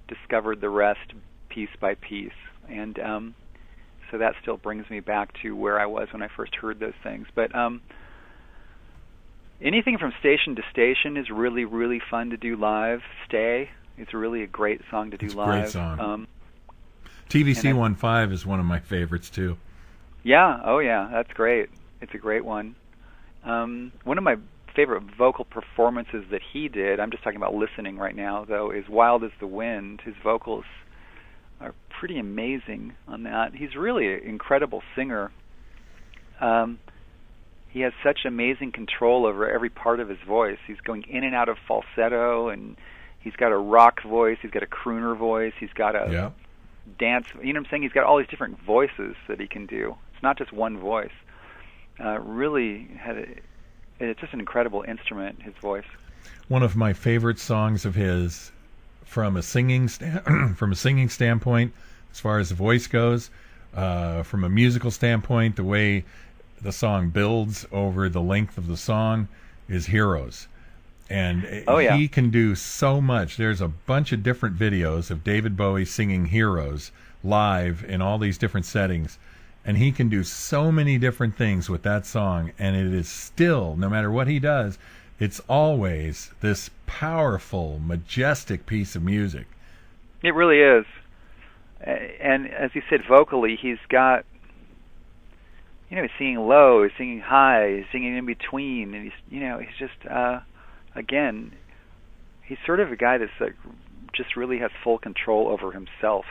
discovered the rest piece by piece. And so that still brings me back to where I was when I first heard those things. But anything from Station to Station is really, really fun to do live. Stay, it's really a great song to do live. Great song. TVC-15 is one of my favorites too. Yeah, that's great. It's a great one. One of my favorite vocal performances that he did, I'm just talking about listening right now, though, is Wild as the Wind. His vocals pretty amazing on that. He's really an incredible singer. He has such amazing control over every part of his voice. He's going in and out of falsetto, and he's got a rock voice, he's got a crooner voice, he's got a dance, you know what I'm saying? He's got all these different voices that he can do. It's not just one voice. It's just an incredible instrument, his voice. One of my favorite songs of his, from a singing standpoint, as far as the voice goes, from a musical standpoint, the way the song builds over the length of the song, is Heroes. And he can do so much. There's a bunch of different videos of David Bowie singing Heroes live in all these different settings. And he can do so many different things with that song. And it is still, no matter what he does, it's always this powerful, majestic piece of music. It really is. And as you said, vocally, he's got, he's singing low, he's singing high, he's singing in between, and he's just, again, he's sort of a guy that's like, just really has full control over himself,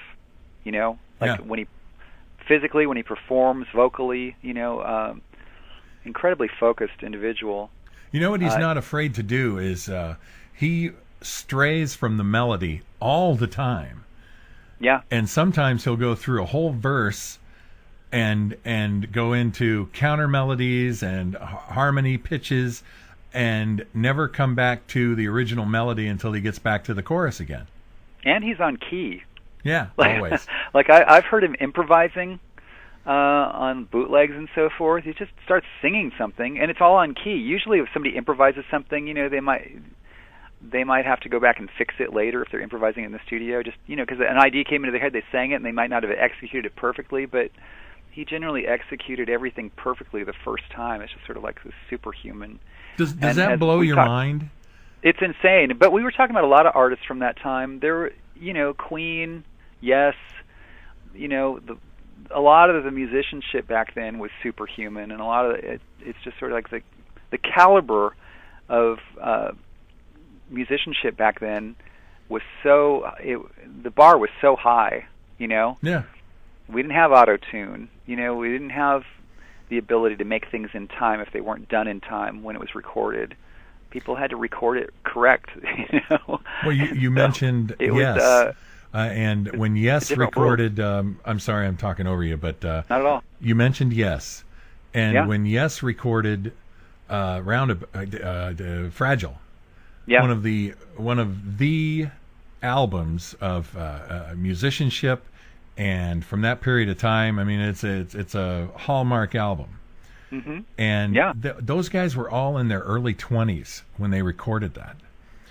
when he physically, when he performs vocally, incredibly focused individual. You know what he's not afraid to do is he strays from the melody all the time. Yeah. And sometimes he'll go through a whole verse and go into counter melodies and harmony pitches and never come back to the original melody until he gets back to the chorus again. And he's on key. Yeah, always. Like I've heard him improvising on bootlegs and so forth. He just starts singing something, and it's all on key. Usually, if somebody improvises something, they might have to go back and fix it later if they're improvising in the studio. Just because an idea came into their head, they sang it, and they might not have executed it perfectly, but he generally executed everything perfectly the first time. It's just sort of like this superhuman. Does that blow your mind? It's insane. But we were talking about a lot of artists from that time. There were, Queen, Yes, a lot of the musicianship back then was superhuman, and a lot of it's just sort of like the caliber of musicianship back then was the bar was so high, Yeah. We didn't have auto-tune, we didn't have the ability to make things in time if they weren't done in time when it was recorded. People had to record it correct, Well, you mentioned Yes. And when Yes recorded, I'm sorry, I'm talking over you, but not at all. You mentioned Yes, and when Yes recorded Fragile, one of the albums of musicianship, and from that period of time, I mean, it's a hallmark album. Mm-hmm. And those guys were all in their early 20s when they recorded that.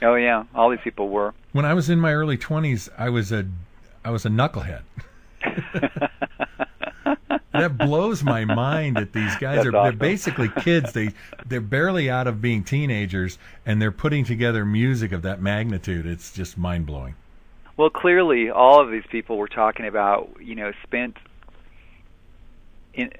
Oh yeah, all these people were. When I was in my early 20s, I was a knucklehead. That blows my mind that these guys they're basically kids. They're barely out of being teenagers, and they're putting together music of that magnitude. It's just mind blowing. Well, clearly, all of these people we're talking about, spent in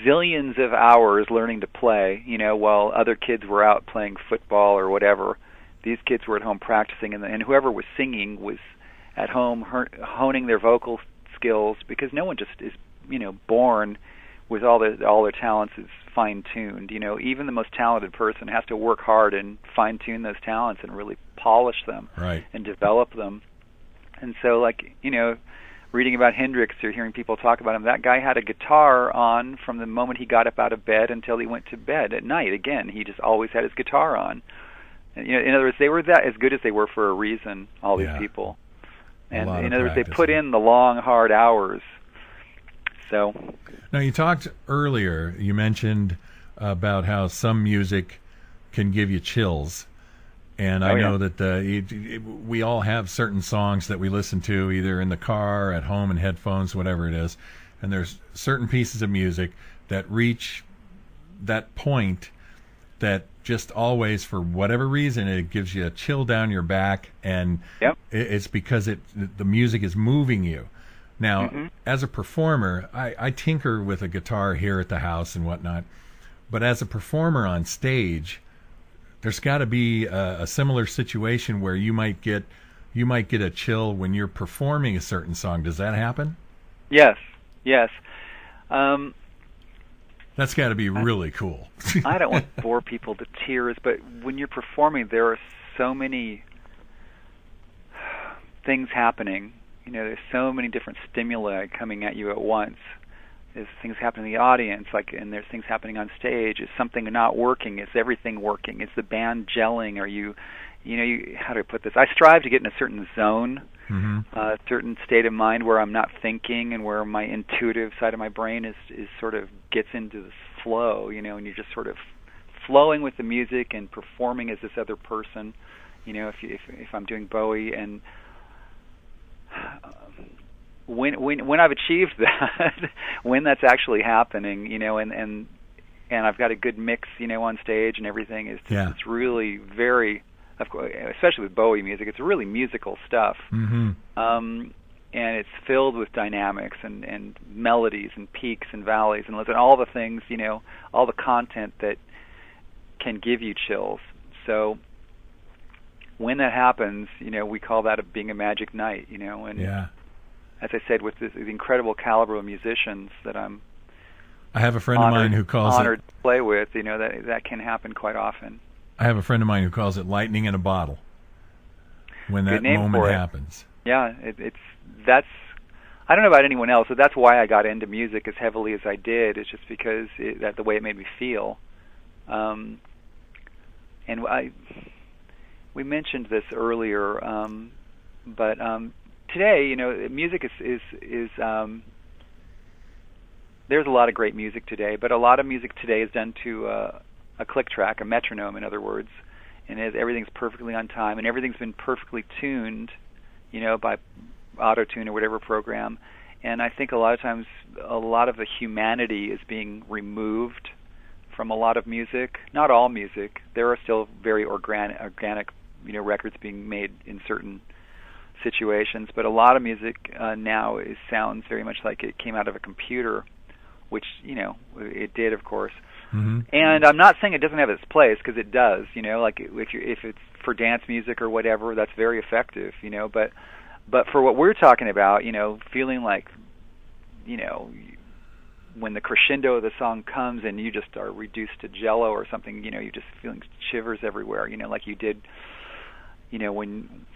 zillions of hours learning to play, while other kids were out playing football or whatever. These kids were at home practicing, and whoever was singing was at home honing their vocal skills, because no one just is, born with all their talents is fine-tuned. Even the most talented person has to work hard and fine-tune those talents and really polish them and develop them. And so, reading about Hendrix or hearing people talk about him, that guy had a guitar on from the moment he got up out of bed until he went to bed at night. Again, he just always had his guitar on. And, in other words, they were that as good as they were for a reason, all these people. And in other words, they put in the long, hard hours. So now, you talked earlier, you mentioned about how some music can give you chills. And I know that we all have certain songs that we listen to either in the car, at home, in headphones, whatever it is. And there's certain pieces of music that reach that point that just always, for whatever reason, it gives you a chill down your back, and it's because the music is moving you. Now, as a performer, I tinker with a guitar here at the house and whatnot, but as a performer on stage, there's got to be a similar situation where you might get, you might get a chill when you're performing a certain song. Does that happen? Yes. That's got to be really cool. I don't want to bore people to tears, but when you're performing, there are so many things happening. There's so many different stimuli coming at you at once. There's things happening in the audience, and there's things happening on stage. Is something not working? Is everything working? Is the band gelling? Are you how do I put this? I strive to get in a certain zone, a certain state of mind where I'm not thinking and where my intuitive side of my brain is sort of gets into this flow, and you're just sort of flowing with the music and performing as this other person. If I'm doing Bowie, and when I've achieved that, when that's actually happening, and I've got a good mix, on stage and everything, it's really very, of course, especially with Bowie music, it's really musical stuff. And it's filled with dynamics and melodies and peaks and valleys and all the things, all the content that can give you chills. So when that happens, we call that being a magic night, and as I said, with the incredible caliber of musicians that I have a friend of mine who calls honored to play with, that can happen quite often. I have a friend of mine who calls it lightning in a bottle when that moment happens. Yeah, that's. I don't know about anyone else, but that's why I got into music as heavily as I did. It's just because that the way it made me feel. And we mentioned this earlier, but today, music is there's a lot of great music today, but a lot of music today is done to a click track, a metronome, in other words, and everything's perfectly on time, and everything's been perfectly tuned, by auto-tune or whatever program. And I think a lot of times, a lot of the humanity is being removed from a lot of music. Not all music. There are still very organic, records being made in certain situations, but a lot of music now sounds very much like it came out of a computer, which it did, of course. And I'm not saying it doesn't have its place, because it does. Like if it's for dance music or whatever, that's very effective. But for what we're talking about, feeling like, when the crescendo of the song comes and you just are reduced to jello or something, you're just feeling shivers everywhere. Like you did. When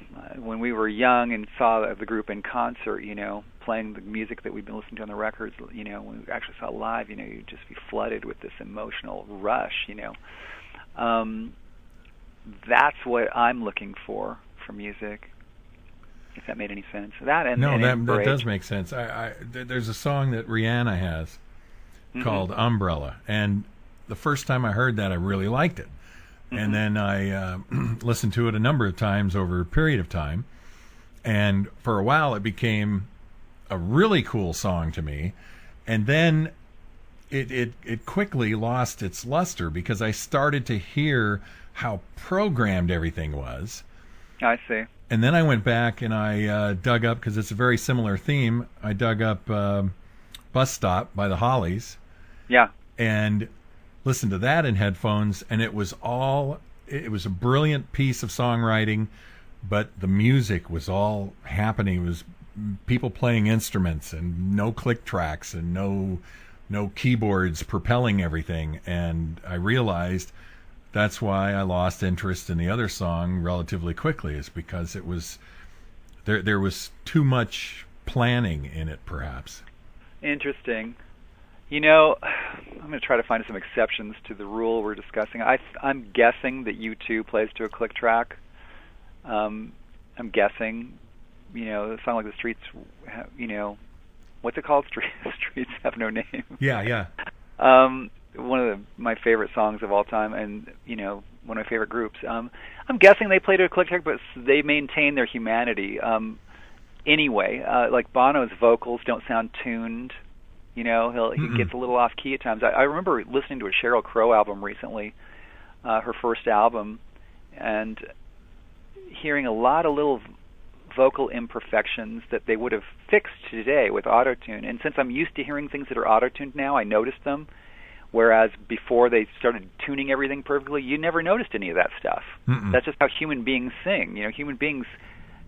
we were young and saw the group in concert, playing the music that we've been listening to on the records, when we actually saw it live, you'd just be flooded with this emotional rush, That's what I'm looking for music, if that made any sense. That does make sense. There's a song that Rihanna has called Umbrella, and the first time I heard that, I really liked it. And then I listened to it a number of times over a period of time. And for a while, it became a really cool song to me. And then it quickly lost its luster, because I started to hear how programmed everything was. I see. And then I went back and I dug up, because it's a very similar theme, I dug up Bus Stop by the Hollies. Yeah. And listened to that in headphones, and it was a brilliant piece of songwriting, but the music was all happening. It was people playing instruments and no click tracks and no keyboards propelling everything. And I realized that's why I lost interest in the other song relatively quickly, is because it was there was too much planning in it, perhaps. Interesting. I'm going to try to find some exceptions to the rule we're discussing. I'm guessing that U2 plays to a click track. I'm guessing, a song like The Streets, what's it called? Streets Have No Name. Yeah. One of my favorite songs of all time, and, one of my favorite groups. I'm guessing they play to a click track, but they maintain their humanity. Anyway, like Bono's vocals don't sound tuned. He gets a little off key at times. I remember listening to a Sheryl Crow album recently, her first album, and hearing a lot of little vocal imperfections that they would have fixed today with auto-tune. And since I'm used to hearing things that are auto-tuned now, I noticed them. Whereas before they started tuning everything perfectly, you never noticed any of that stuff. That's just how human beings sing. Human beings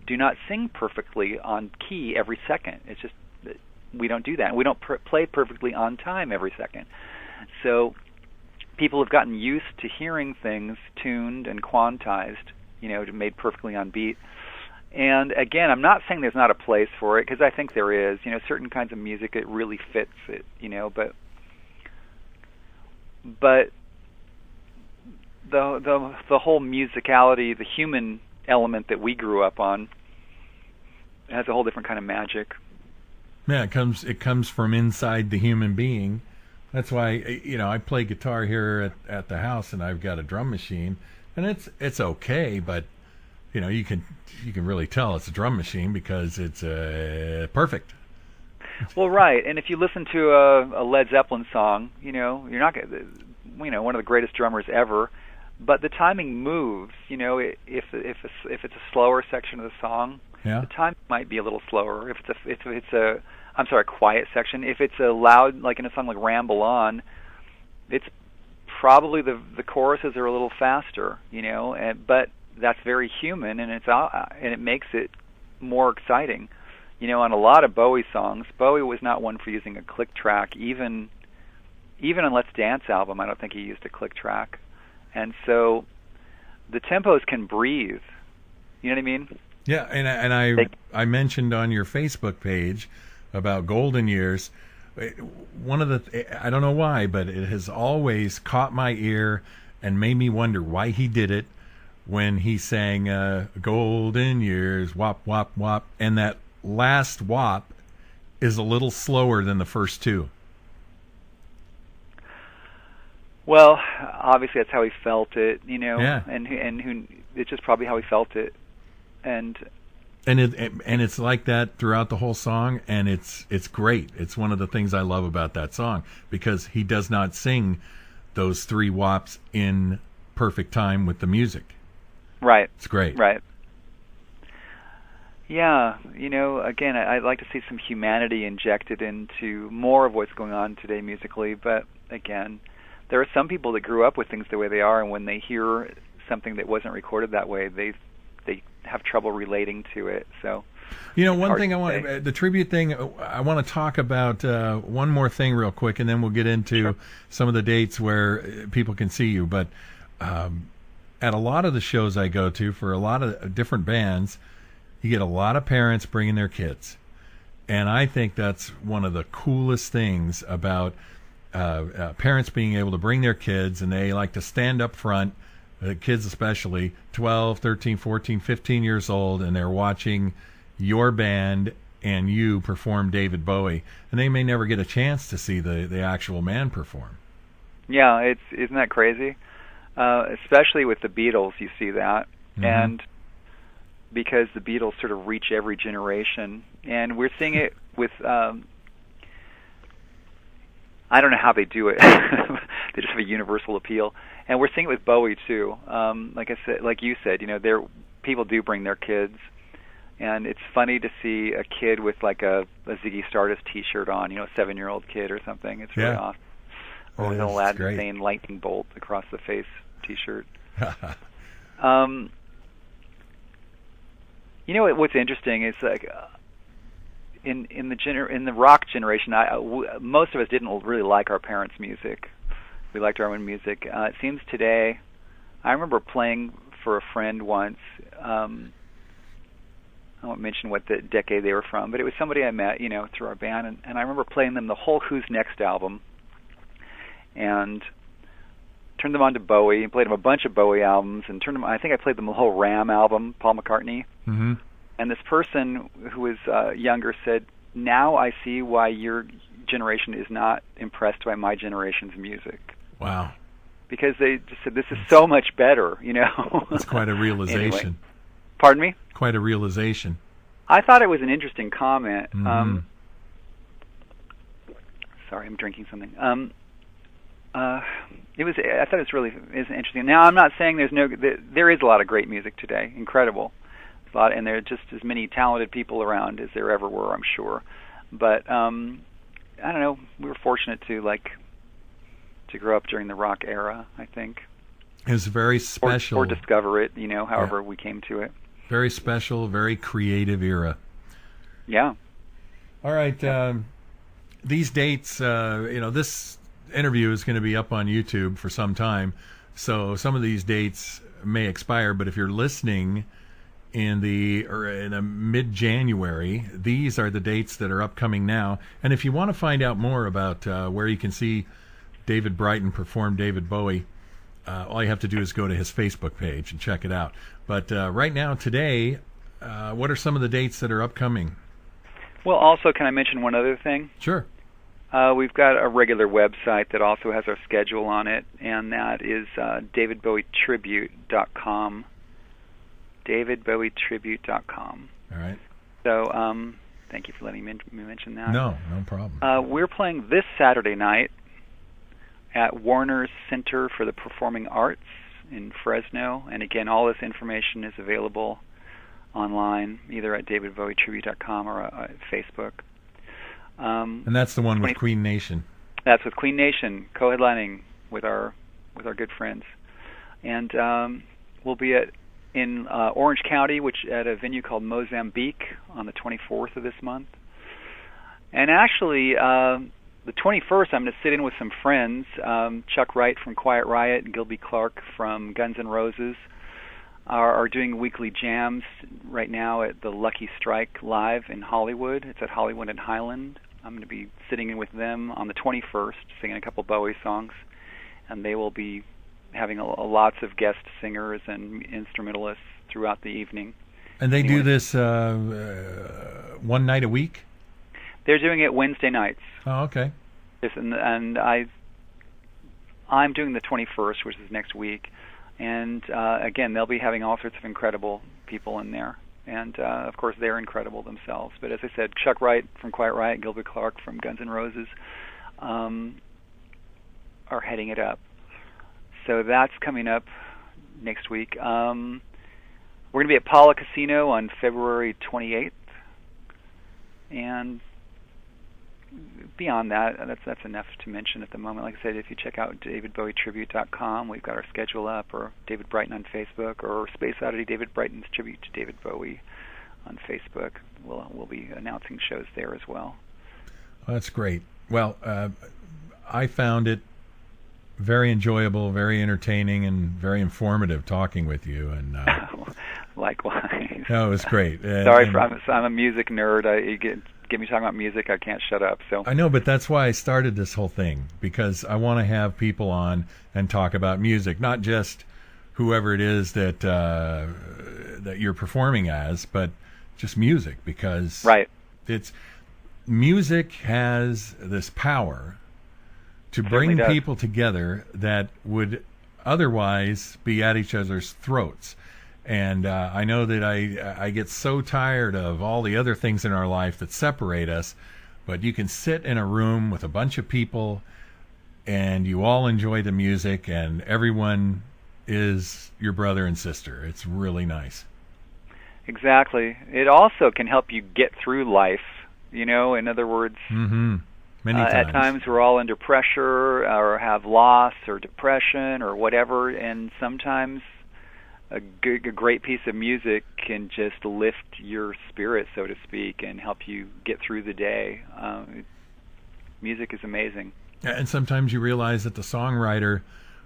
do not sing perfectly on key every second. It's just that we don't do that. We don't play perfectly on time every second. So people have gotten used to hearing things tuned and quantized, made perfectly on beat. And again, I'm not saying there's not a place for it, because I think there is. Certain kinds of music, it really fits it, but the whole musicality, the human element that we grew up on, has a whole different kind of magic. Yeah, it comes from inside the human being. That's why I play guitar here at the house, and I've got a drum machine, and it's okay, but you can really tell it's a drum machine because it's perfect. Well, right, and if you listen to a Led Zeppelin song, you're not gonna, one of the greatest drummers ever, but the timing moves. If it's a slower section of the song, the time might be a little slower. If it's a quiet section. If it's a loud, like in a song like Ramble On, it's probably the choruses are a little faster, but that's very human, and it makes it more exciting. On a lot of Bowie songs, Bowie was not one for using a click track. Even on Let's Dance album, I don't think he used a click track. And so the tempos can breathe. You know what I mean? Yeah, and I mentioned on your Facebook page about Golden Years, one of I don't know why, but it has always caught my ear and made me wonder why he did it when he sang Golden Years, wop, wop, wop, and that last wop is a little slower than the first two. Well, obviously that's how he felt it, Yeah. and it's just probably how he felt it, and it's like that throughout the whole song, and it's great. It's one of the things I love about that song, because he does not sing those three wops in perfect time with the music. Right. It's great. Right. Yeah, again, I'd like to see some humanity injected into more of what's going on today musically, but again, there are some people that grew up with things the way they are, and when they hear something that wasn't recorded that way, they have trouble relating to it. So, one thing the tribute thing, I want to talk about one more thing real quick, and then we'll get into some of the dates where people can see you. But at a lot of the shows I go to for a lot of different bands, you get a lot of parents bringing their kids, and I think that's one of the coolest things about parents being able to bring their kids, and they like to stand up front, kids especially, 12, 13, 14, 15 years old, and they're watching your band and you perform David Bowie, and they may never get a chance to see the actual man perform. Yeah, isn't that crazy? Especially with the Beatles, you see that, and because the Beatles sort of reach every generation, and we're seeing it with I don't know how they do it. They just have a universal appeal, and we're seeing it with Bowie too. Like you said, people do bring their kids, and it's funny to see a kid with like a Ziggy Stardust T-shirt on, a 7-year-old kid or something. It's really awesome. Or with an Aladdin saying "lightning bolt" across the face T-shirt. What's interesting is like. In the rock generation, most of us didn't really like our parents' music. We liked our own music. It seems today, I remember playing for a friend once. I won't mention what the decade they were from, but it was somebody I met, through our band, and I remember playing them the whole Who's Next album, and turned them on to Bowie, and played them a bunch of Bowie albums, and I think I played them the whole Ram album, Paul McCartney. Mm-hmm. And this person who was younger said, "Now I see why your generation is not impressed by my generation's music." Wow. Because they just said, "This is so much better," That's quite a realization. Anyway. Pardon me? Quite a realization. I thought it was an interesting comment. Mm-hmm. Sorry, I'm drinking something. I thought it was interesting. Now, I'm not saying there is a lot of great music today, incredible. And there are just as many talented people around as there ever were, I'm sure. But I don't know. We were fortunate to grow up during the rock era, I think. It was very special. Or discover it, however we came to it. Very special, very creative era. Yeah. All right. These dates, this interview is going to be up on YouTube for some time, so some of these dates may expire. But if you're listening in a mid-January, these are the dates that are upcoming now. And if you want to find out more about where you can see David Brighton perform David Bowie, all you have to do is go to his Facebook page and check it out. But right now, today, what are some of the dates that are upcoming? Well, also, can I mention one other thing? Sure. We've got a regular website that also has our schedule on it, and that is davidbowietribute.com. davidbowietribute.com. All right. So thank you for letting me mention that. No problem. We're playing this Saturday night at Warner's Center for the Performing Arts in Fresno. And again, all this information is available online, either at davidbowietribute.com or at Facebook. And that's the one with Queen Nation. That's with Queen Nation, co-headlining with our good friends. And we'll be in Orange County, which at a venue called Mozambique on the 24th of this month. And actually, the 21st, I'm going to sit in with some friends, Chuck Wright from Quiet Riot and Gilby Clarke from Guns N' Roses are doing weekly jams right now at the Lucky Strike Live in Hollywood. It's at Hollywood and Highland. I'm going to be sitting in with them on the 21st, singing a couple Bowie songs, and they will be having lots of guest singers and instrumentalists throughout the evening. And they do this one night a week? They're doing it Wednesday nights. Oh, okay. Yes, and I'm doing the 21st, which is next week. And again, they'll be having all sorts of incredible people in there. And, of course, they're incredible themselves. But as I said, Chuck Wright from Quiet Riot, Gilby Clarke from Guns N' Roses are heading it up. So that's coming up next week. We're going to be at Paula Casino on February 28th. And beyond that, that's enough to mention at the moment. Like I said, if you check out davidbowietribute.com, we've got our schedule up, or David Brighton on Facebook, or Space Oddity David Brighton's Tribute to David Bowie on Facebook. We'll be announcing shows there as well. That's great. Well, I found it very enjoyable, very entertaining, and very informative talking with you. And likewise. No, it was great. Sorry, I'm a music nerd. You get me talking about music, I can't shut up. So I know, but that's why I started this whole thing, because I want to have people on and talk about music, not just whoever it is that that you're performing as, but just music, because music has this power to bring people together that would otherwise be at each other's throats. And I know that I get so tired of all the other things in our life that separate us, but you can sit in a room with a bunch of people and you all enjoy the music and everyone is your brother and sister. It's really nice. Exactly. It also can help you get through life, in other words. Mm-hmm. Many times. At times we're all under pressure or have loss or depression or whatever, and sometimes a great piece of music can just lift your spirit, so to speak, and help you get through the day. Music is amazing. And sometimes you realize that the songwriter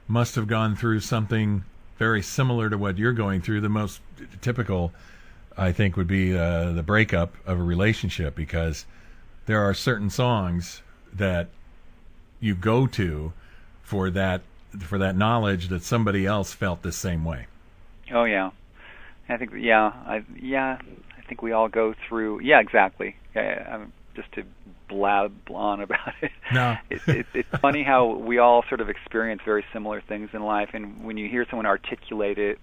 must have gone through something very similar to what you're going through. The most typical, I think, would be the breakup of a relationship, because there are certain songs that you go to for that knowledge that somebody else felt the same way. Oh yeah, I think I think we all go through. Yeah, exactly. Just to blab on about it. No, it's funny how we all sort of experience very similar things in life, and when you hear someone articulate it,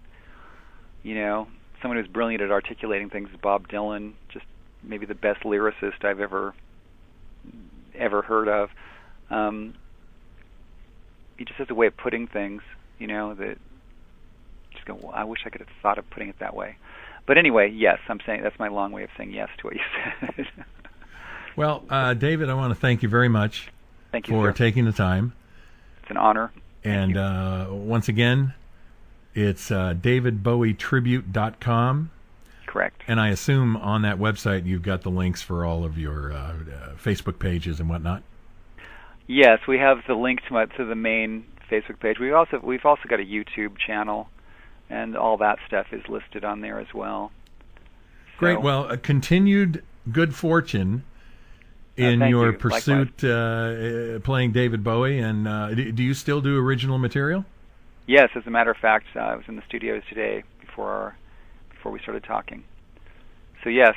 someone who's brilliant at articulating things is Bob Dylan, just maybe the best lyricist I've ever heard of. He just has a way of putting things, that just go, well, I wish I could have thought of putting it that way. But anyway, yes, I'm saying that's my long way of saying yes to what you said. Well, David, I want to thank you very much for taking the time. It's an honor. And once again, it's davidbowietribute.com. correct. And I assume on that website you've got the links for all of your Facebook pages and whatnot. Yes, we have the link to the main Facebook page. We've also got a YouTube channel, and all that stuff is listed on there as well. Great. Well, continued good fortune in your pursuit playing David Bowie. And do you still do original material? Yes, as a matter of fact, I was in the studios today before we started talking. So yes.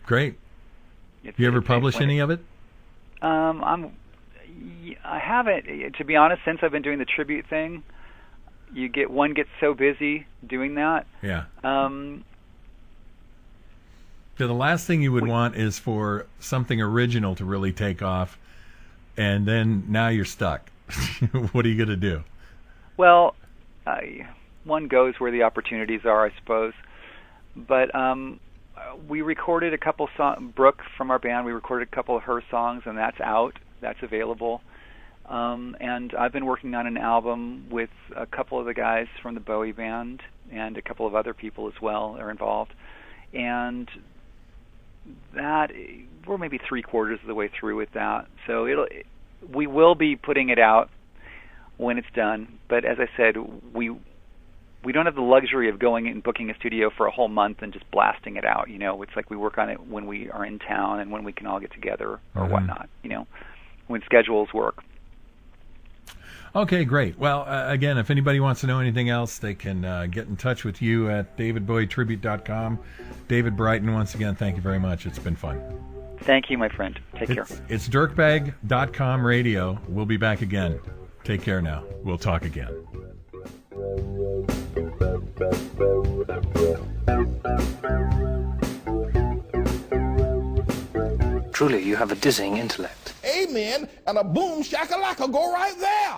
Great. You ever publish any of it? I haven't, to be honest. Since I've been doing the tribute thing, one gets so busy doing that. Yeah. So the last thing you would want is for something original to really take off, and then now you're stuck. What are you going to do? Well, one goes where the opportunities are, I suppose. But we recorded a couple songs. Brooke from our band, we recorded a couple of her songs, and that's out. That's available. And I've been working on an album with a couple of the guys from the Bowie band, and a couple of other people as well are involved. And that we're maybe 3/4 of the way through with that. So we will be putting it out when it's done. But as I said, we don't have the luxury of going and booking a studio for a whole month and just blasting it out. It's like we work on it when we are in town and when we can all get together or whatnot. When schedules work. Okay, great. Well, again, if anybody wants to know anything else, they can get in touch with you at davidbowietribute.com. David Brighton, once again, thank you very much. It's been fun. Thank you, my friend. Take care. It's dirtbag.com radio. We'll be back again. Take care now. We'll talk again. Truly, you have a dizzying intellect. Amen, and a boom shakalaka go right there.